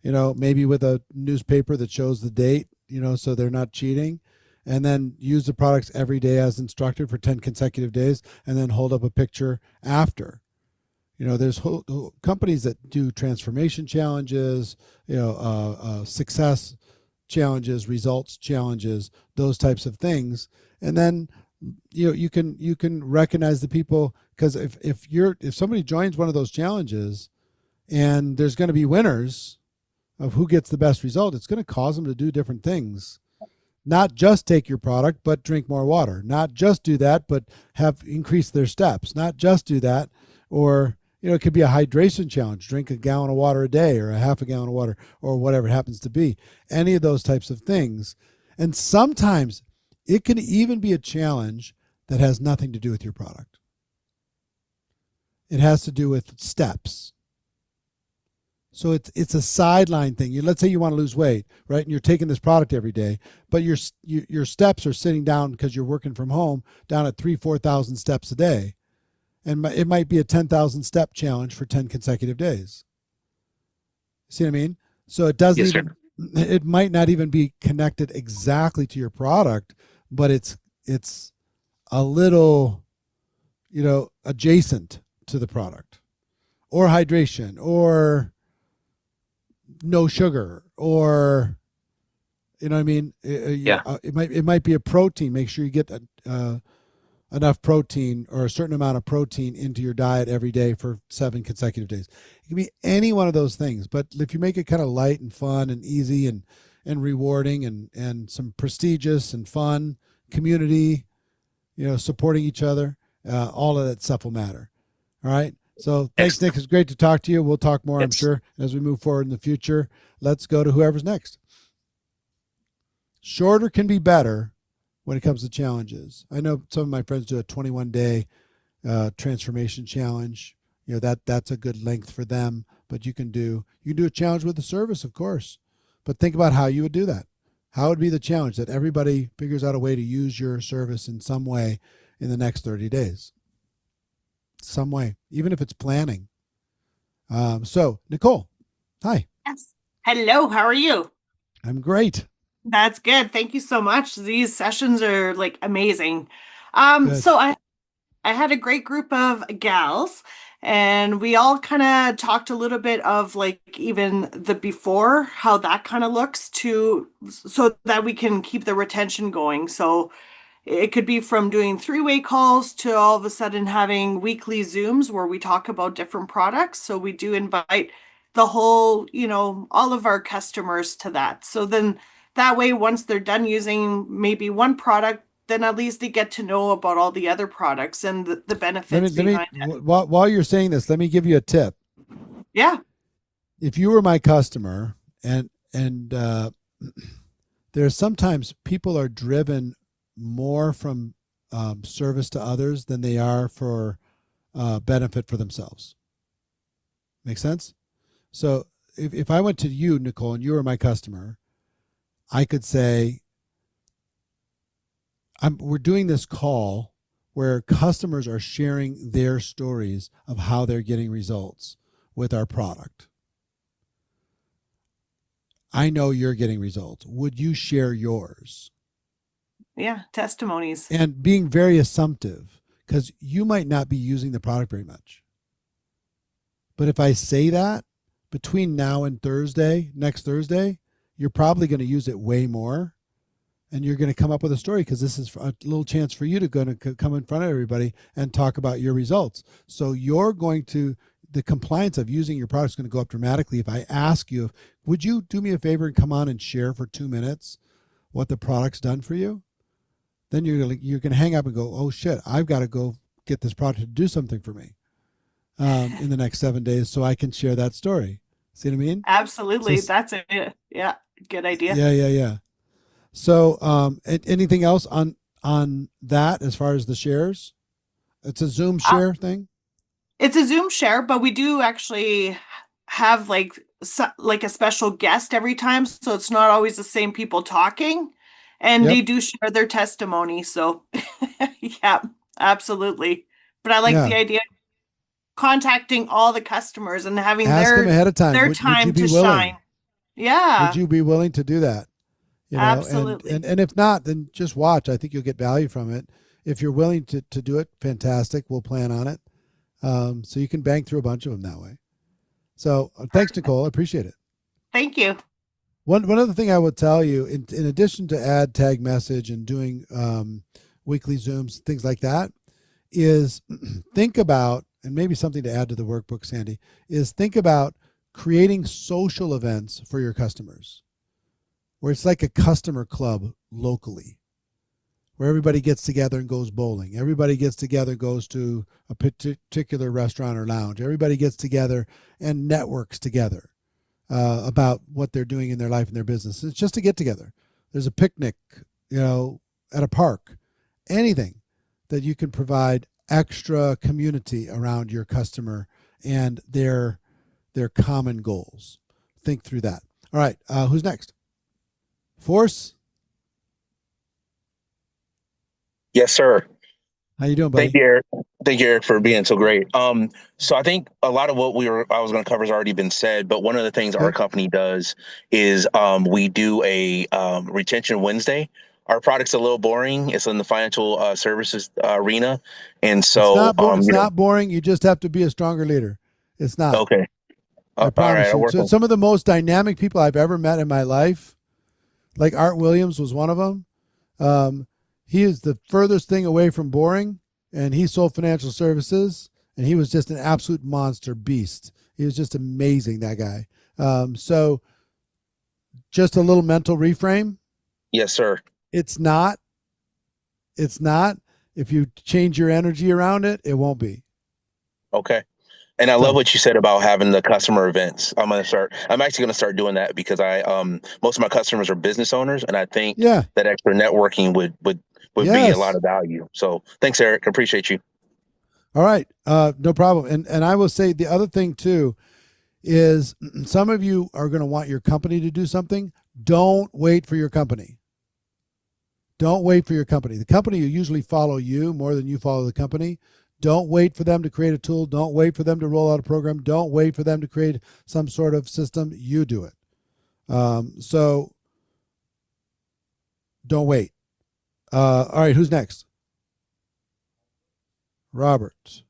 maybe with a newspaper that shows the date, so they're not cheating, and then use the products every day as instructed for 10 consecutive days, and then hold up a picture after. There's whole companies that do transformation challenges, success challenges, results challenges, those types of things. And then, you can recognize the people, because if somebody joins one of those challenges and there's going to be winners of who gets the best result, it's going to cause them to do different things. Not just take your product, but drink more water. Not just do that, but have increased their steps. Not just do that, or it could be a hydration challenge. Drink a gallon of water a day, or a half a gallon of water, or whatever it happens to be. Any of those types of things. And sometimes it can even be a challenge that has nothing to do with your product. It has to do with steps. So it's a sideline thing. Let's say you want to lose weight, right? And you're taking this product every day, but your steps are sitting down because you're working from home down at 4,000 steps a day. And it might be a 10,000 step challenge for 10 consecutive days. See what I mean? So it doesn't even, it might not even be connected exactly to your product, but it's a little, adjacent to the product, or hydration, or no sugar, or, it might be a protein. Make sure you get enough protein, or a certain amount of protein, into your diet every day for 7 consecutive days. It can be any one of those things, but if you make it kind of light and fun and easy and rewarding and some prestigious and fun community, supporting each other, all of that stuff will matter. All right. So thanks, Nick. It's great to talk to you. We'll talk more, I'm sure, as we move forward in the future. Let's go to whoever's next. Shorter can be better when it comes to challenges. I know some of my friends do a 21-day transformation challenge. That's a good length for them, but you can do a challenge with a service, of course. But think about how you would do that. How would be the challenge that everybody figures out a way to use your service in some way in the next 30 days? Some way, even if it's planning. So, Nicole, hi. Yes. Hello, how are you? I'm great. That's good. Thank you so much. These sessions are like amazing. Good. So I had a great group of gals, and we all kind of talked a little bit of like even the before, how that kind of looks so that we can keep the retention going. So it could be from doing 3-way calls to all of a sudden having weekly Zooms where we talk about different products. So we do invite the whole, all of our customers to that. So then that way, once they're done using maybe one product, then at least they get to know about all the other products and the benefits behind it. While you're saying this, let me give you a tip. Yeah. If you were my customer, and there's sometimes people are driven more from service to others than they are for benefit for themselves. Make sense? So if I went to you, Nicole, and you were my customer, I could say, we're doing this call where customers are sharing their stories of how they're getting results with our product. I know you're getting results. Would you share yours? Yeah, testimonies. And being very assumptive, because you might not be using the product very much. But if I say that, between now and next Thursday, you're probably going to use it way more. And you're going to come up with a story, because this is a little chance for you to come in front of everybody and talk about your results. So the compliance of using your product is going to go up dramatically. If I ask you, would you do me a favor and come on and share for 2 minutes what the product's done for you? Then you're going to hang up and go, oh shit, I've got to go get this product to do something for me in the next 7 days so I can share that story. See what I mean? Absolutely. So, that's it. Yeah. Good idea. Yeah. So anything else on that as far as the shares? It's a Zoom share thing? It's a Zoom share, but we do actually have like a special guest every time. So it's not always the same people talking, and they do share their testimony. So yeah, absolutely. But I like the idea of contacting all the customers and having Ask them ahead of time. their time to shine. Yeah. Would you be willing to do that? Absolutely. And if not, then just watch. I think you'll get value from it. If you're willing to do it, fantastic. We'll plan on it. So you can bang through a bunch of them that way. So thanks, Nicole. I appreciate it. Thank you. One other thing I would tell you, in addition to add tag message and doing weekly Zooms, things like that, is think about, and maybe something to add to the workbook, Sandy, is think about creating social events for your customers, where it's like a customer club locally, where everybody gets together and goes bowling. Everybody gets together, goes to a particular restaurant or lounge. Everybody gets together and networks together about what they're doing in their life and their business. It's just to get together. There's a picnic, at a park, anything that you can provide extra community around your customer and their common goals. Think through that. All right. Who's next? Force? Yes, sir. How you doing, buddy? Thank you, Eric. Thank you, Eric, for being so great. So I think a lot of what I was going to cover has already been said, but one of the things our company does is we do a Retention Wednesday. Our product's a little boring. It's in the financial services arena, and so it's not boring. You just have to be a stronger leader. It's not. Okay. I promise you. So some of the most dynamic people I've ever met in my life, like Art Williams was one of them. He is the furthest thing away from boring, and he sold financial services, and he was just an absolute monster beast. He was just amazing, that guy. So just a little mental reframe. Yes, sir. It's not. If you change your energy around it, it won't be. Okay. And I So- love what you said about having the customer events. I'm actually gonna start doing that because most of my customers are business owners, and I think Yeah. that extra networking would be Yes. a lot of value. So thanks, Eric. I appreciate you. All right. No problem. And I will say the other thing too is some of you are going to want your company to do something. Don't wait for your company. Don't wait for your company. The company will usually follow you more than you follow the company. Don't wait for them to create a tool. Don't wait for them to roll out a program. Don't wait for them to create some sort of system. You do it. So don't wait. All right. Who's next? Robert.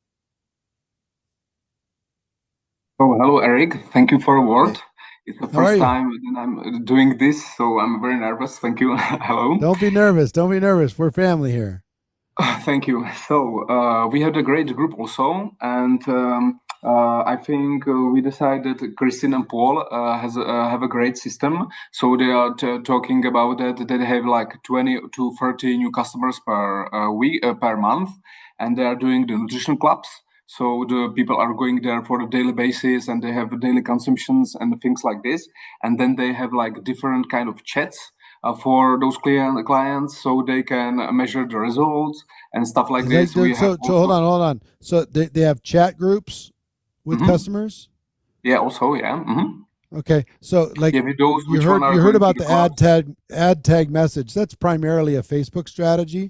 Oh, hello, Eric. Thank you for a word. It's the How are first you? time that I'm doing this, so I'm very nervous. Thank you. Hello. Don't be nervous. Don't be nervous. We're family here. Thank you. So we had a great group also, and I think we decided Christine and Paul have a great system. So they are talking about that they have like 20 to 30 new customers per week per month, and they are doing the nutrition clubs. So the people are going there for a daily basis, and they have daily consumptions and things like this. And then they have like different kind of chats for those clients, so they can measure the results and stuff like this. So hold on. So they have chat groups with customers. Yeah. Also, yeah. Okay. So like with those, you heard about the ad tag message. That's primarily a Facebook strategy.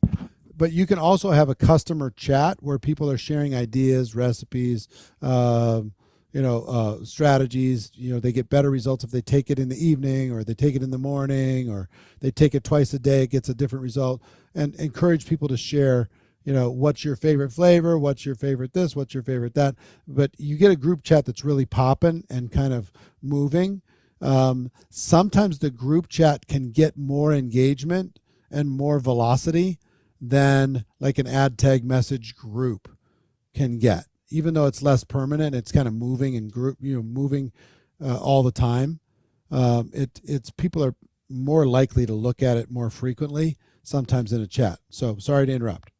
But you can also have a customer chat where people are sharing ideas, recipes, strategies. They get better results if they take it in the evening, or they take it in the morning, or they take it twice a day. It gets a different result. And encourage people to share, what's your favorite flavor, what's your favorite this, what's your favorite that. But you get a group chat that's really popping and kind of moving. Sometimes the group chat can get more engagement and more velocity than like an ad tag message group can get. Even though it's less permanent, it's kind of moving and moving all the time. It's people are more likely to look at it more frequently, sometimes in a chat. So sorry to interrupt.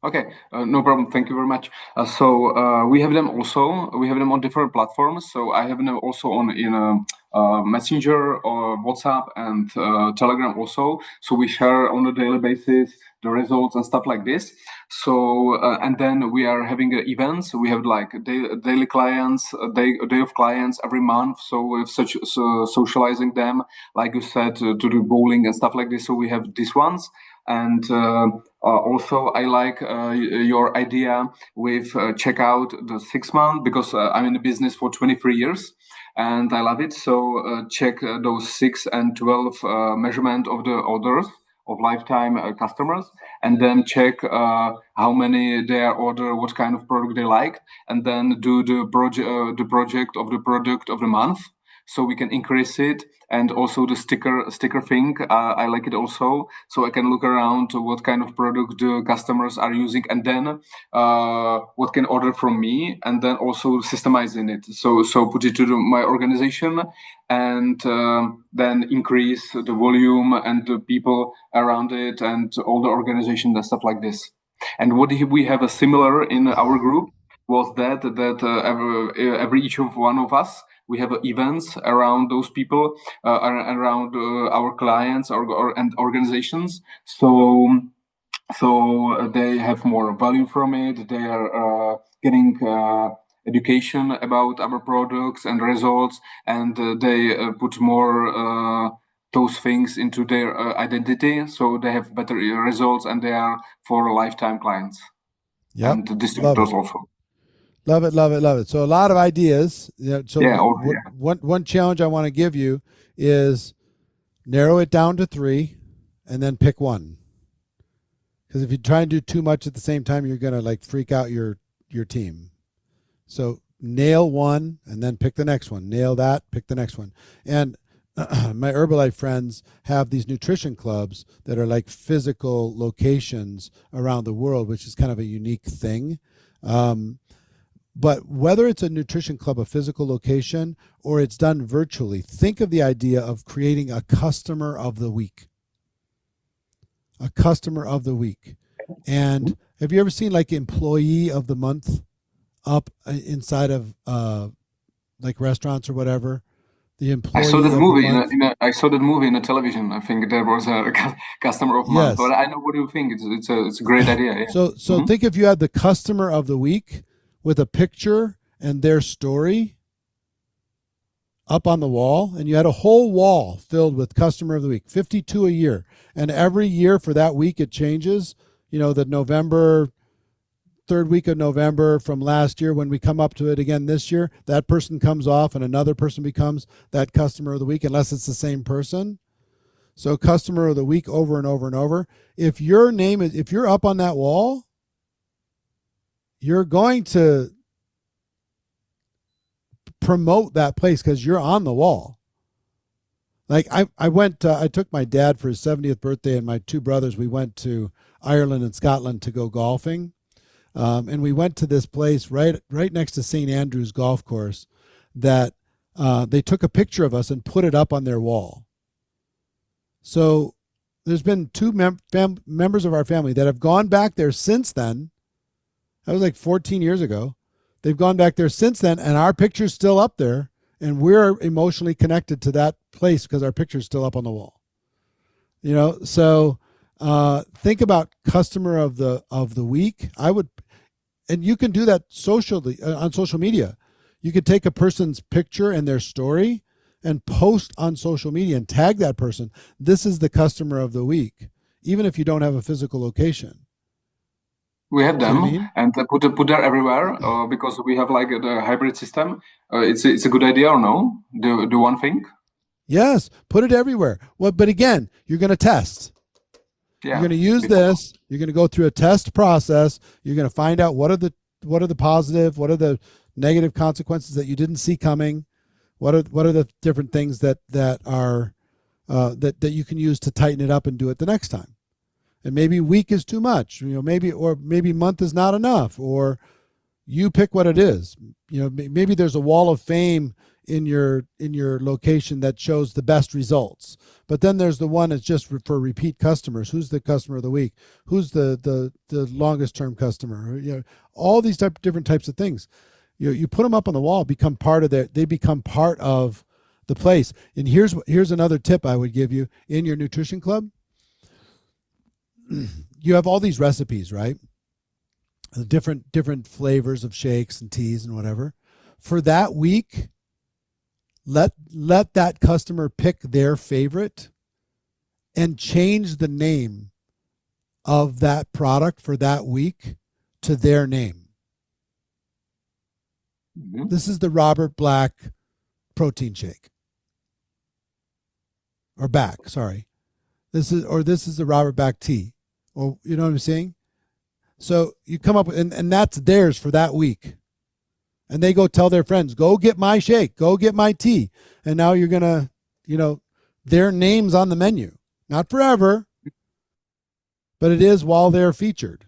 Okay, no problem. Thank you very much. So we have them also. We have them on different platforms. So I have them also in Messenger or WhatsApp and Telegram also. So we share on a daily basis the results and stuff like this. So and then we are having events. We have like daily clients, a day of clients every month. So we're socializing them, like you said, to do bowling and stuff like this. So we have these ones. And also, I like your idea with check out the 6 month, because I'm in the business for 23 years and I love it. So check those 6 and 12 measurement of the orders of lifetime customers, and then check how many they order, what kind of product they like, and then do the project of the product of the month, so we can increase it. And also the sticker thing, I like it also, so I can look around to what kind of product the customers are using, and then what can order from me, and then also systemizing it. So put it to my organization, and then increase the volume and the people around it and all the organization and stuff like this. And what we have a similar in our group was that every each of one of us, we have events around those people, around our clients and organizations. So they have more value from it. They are getting education about our products and results, and they put more those things into their identity. So they have better results, and they are for lifetime clients. Yep. And the distributors also. Love it. So a lot of ideas. One challenge I want to give you is narrow it down to 3 and then pick one. Because if you try and do too much at the same time, you're going to like freak out your team. So nail one and then pick the next one. Nail that, pick the next one. And my Herbalife friends have these nutrition clubs that are like physical locations around the world, which is kind of a unique thing. But whether it's a nutrition club, a physical location, or it's done virtually, think of the idea of creating a customer of the week. A customer of the week. And have you ever seen like employee of the month up inside of like restaurants or whatever? The employee I saw that of movie the month. I saw that movie in a television. I think there was a customer of month. Yes. But I know what you think. It's a great idea. Yeah. So Mhm. think if you had the customer of the week with a picture and their story up on the wall, and you had a whole wall filled with customer of the week, 52 a year. And every year for that week, it changes. You know, the November, third week of November from last year, when we come up to it again this year, that person comes off and another person becomes that customer of the week, unless it's the same person. So customer of the week over and over and over. If your name is, if you're up on that wall, you're going to promote that place because you're on the wall. Like I took my dad for his 70th birthday and my two brothers, we went to Ireland and Scotland to go golfing. And we went to this place right next to St. Andrew's golf course that they took a picture of us and put it up on their wall. So there's been two members of our family that have gone back there since then. That was like 14 years ago. They've gone back there since then, and our picture's still up there, and we're emotionally connected to that place because our picture's still up on the wall. You know, so think about customer of the week. I would, and you can do that socially on social media. You could take a person's picture and their story and post on social media and tag that person. This is the customer of the week, even if you don't have a physical location. We have See what them, I mean? and put there everywhere because we have like the hybrid system. It's a good idea or no? Do one thing? Yes, put it everywhere. Well, but again, you're going to test. Yeah. You're going to use this. You're going to go through a test process. You're going to find out what are the positive, what are the negative consequences that you didn't see coming. What are the different things that are that you can use to tighten it up and do it the next time. And maybe week is too much, you know, maybe month is not enough, or you pick what it is. You know, maybe there's a wall of fame in your location that shows the best results. But then there's the one that's just for repeat customers. Who's the customer of the week? Who's the longest term customer? You know, all these different types of things. You put them up on the wall, become part of they become part of the place. And here's another tip I would give you in your nutrition club. You have all these recipes, right? The different flavors of shakes and teas and whatever. For that week, let that customer pick their favorite and change the name of that product for that week to their name. Mhm. This is the Robert Black protein shake. Or Back, sorry. This is the Robert Back tea. Or you know what I'm saying? So you come up with, and that's theirs for that week. And they go tell their friends, go get my shake, go get my tea. And now you're going to, you know, their name's on the menu. Not forever, but it is while they're featured.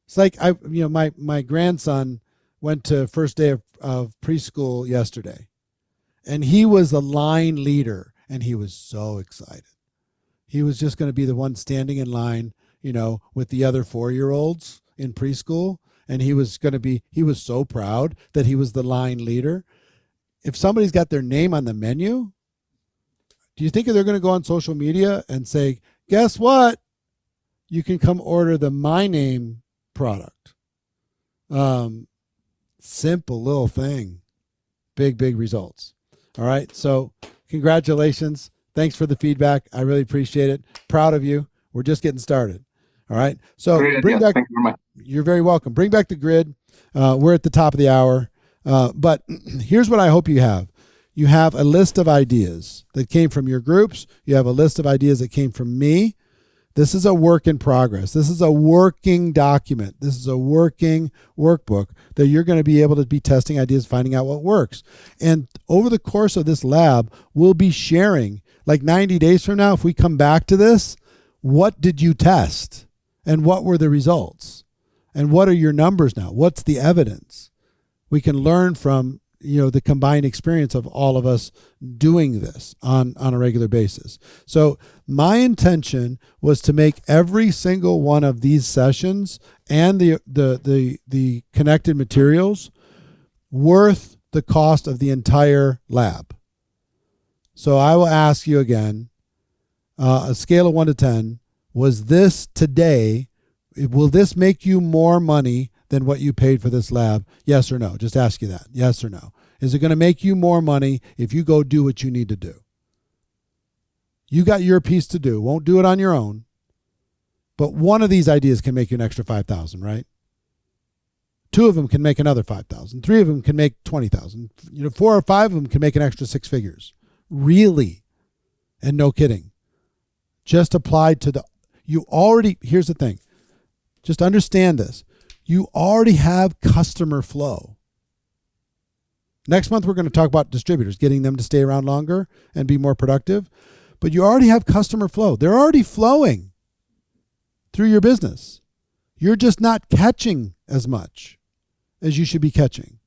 It's like my grandson went to first day of preschool yesterday, and he was a line leader, and he was so excited. He was just going to be the one standing in line, you know, with the other 4-year-olds in preschool. And he was so proud that he was the line leader. If somebody's got their name on the menu, do you think they're going to go on social media and say, guess what? You can come order the My Name product. Simple little thing. Big results. All right. So congratulations. Thanks for the feedback. I really appreciate it. Proud of you. We're just getting started. All right. So Great bring idea. back. Thank you very much. You're very welcome. Bring back the grid. We're at the top of the hour. But here's what I hope you have. You have a list of ideas that came from your groups. You have a list of ideas that came from me. This is a work in progress. This is a working document. This is a working workbook that you're going to be able to be testing ideas, finding out what works. And over the course of this lab, we'll be sharing, like 90 days from now, if we come back to this, what did you test? And what were the results? And what are your numbers now? What's the evidence? We can learn from the combined experience of all of us doing this on a regular basis. So my intention was to make every single one of these sessions and the connected materials worth the cost of the entire lab. So I will ask you again, a scale of 1 to 10, was this today, will this make you more money than what you paid for this lab? Yes or no? Just ask you that. Yes or no? Is it going to make you more money if you go do what you need to do? You got your piece to do. Won't do it on your own. But one of these ideas can make you an extra 5,000, right? 2 of them can make another 5,000. 3 of them can make 20,000. 4 or 5 of them can make an extra 6 figures. Really? And no kidding. Just applied to here's the thing. Just understand this. You already have customer flow. Next month, we're going to talk about distributors, getting them to stay around longer and be more productive. But you already have customer flow. They're already flowing through your business. You're just not catching as much as you should be catching.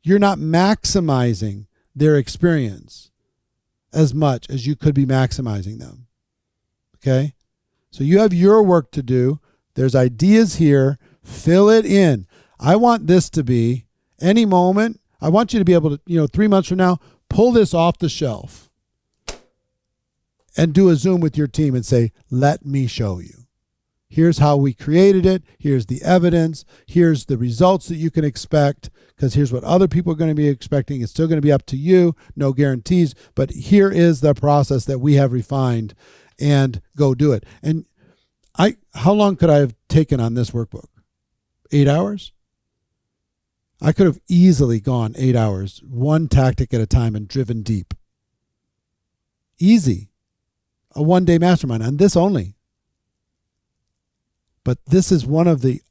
You're not maximizing their experience as much as you could be maximizing them. Okay? So you have your work to do. There's ideas here. Fill it in. I want this to be any moment. I want you to be able to, 3 months from now, pull this off the shelf and do a Zoom with your team and say, let me show you. Here's how we created it. Here's the evidence. Here's the results that you can expect, because here's what other people are going to be expecting. It's still going to be up to you. No guarantees. But here is the process that we have refined, and go do it. And how long could I have taken on this workbook? 8 hours? I could have easily gone 8 hours, one tactic at a time, and driven deep. Easy. A one-day mastermind on this only. But this is one of the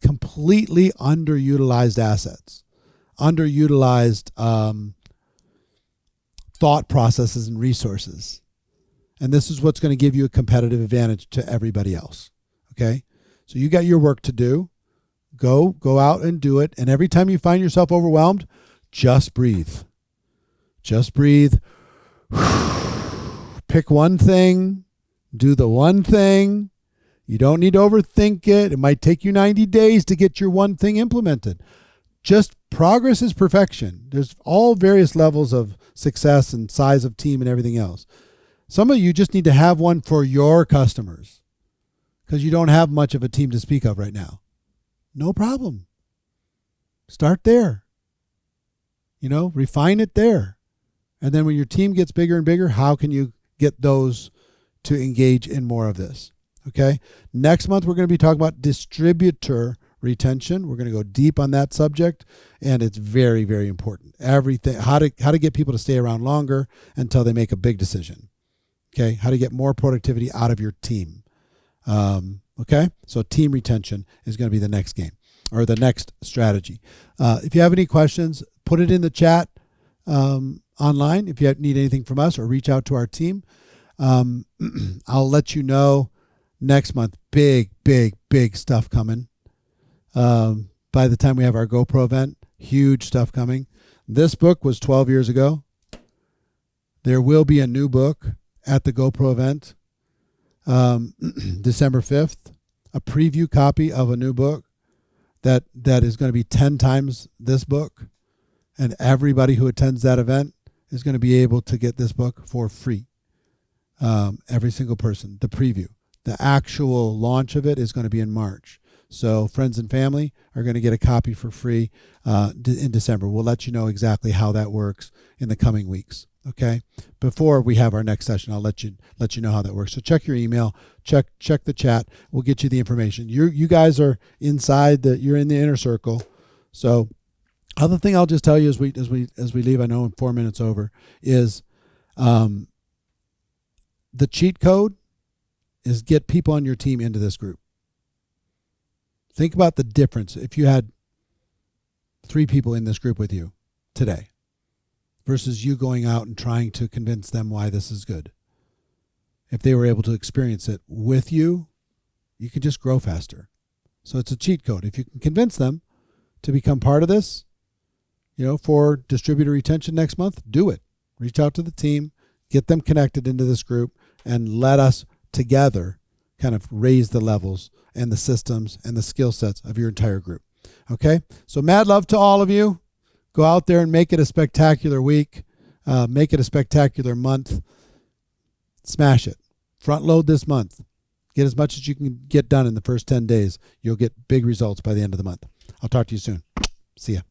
completely underutilized assets, underutilized thought processes and resources. And this is what's going to give you a competitive advantage to everybody else. Okay? So you got your work to do. Go out and do it. And every time you find yourself overwhelmed, just breathe. Just breathe. Pick one thing. Do the one thing. You don't need to overthink it. It might take you 90 days to get your one thing implemented. Just progress is perfection. There's all various levels of success and size of team and everything else. Some of you just need to have one for your customers because you don't have much of a team to speak of right now. No problem. Start there. Refine it there. And then when your team gets bigger and bigger, how can you get those to engage in more of this? Okay. Next month, we're going to be talking about distributor retention. We're going to go deep on that subject, and it's very, very important. Everything, how to get people to stay around longer until they make a big decision. Okay. How to get more productivity out of your team. Okay. So team retention is going to be the next game, or the next strategy. If you have any questions, put it in the chat online. If you need anything from us, or reach out to our team. I'll let you know next month. Big stuff coming. By the time we have our GoPro event, huge stuff coming. This book was 12 years ago. There will be a new book at the GoPro event, December 5th, a preview copy of a new book that is going to be 10 times this book. And everybody who attends that event is going to be able to get this book for free. Every single person, the preview. The actual launch of it is going to be in March. So friends and family are going to get a copy for free in December. We'll let you know exactly how that works in the coming weeks. Okay. Before we have our next session, I'll let you know how that works. So check your email, check the chat. We'll get you the information. You guys are inside you're in the inner circle. So other thing I'll just tell you as we leave, I know I'm 4 minutes over, is the cheat code is get people on your team into this group. Think about the difference if you had 3 people in this group with you today versus you going out and trying to convince them why this is good. If they were able to experience it with you, you could just grow faster. So it's a cheat code. If you can convince them to become part of this, for distributor retention next month, do it. Reach out to the team, get them connected into this group, and let us together kind of raise the levels and the systems and the skill sets of your entire group. Okay? So mad love to all of you. Go out there and make it a spectacular week. Make it a spectacular month. Smash it. Front load this month. Get as much as you can get done in the first 10 days. You'll get big results by the end of the month. I'll talk to you soon. See ya.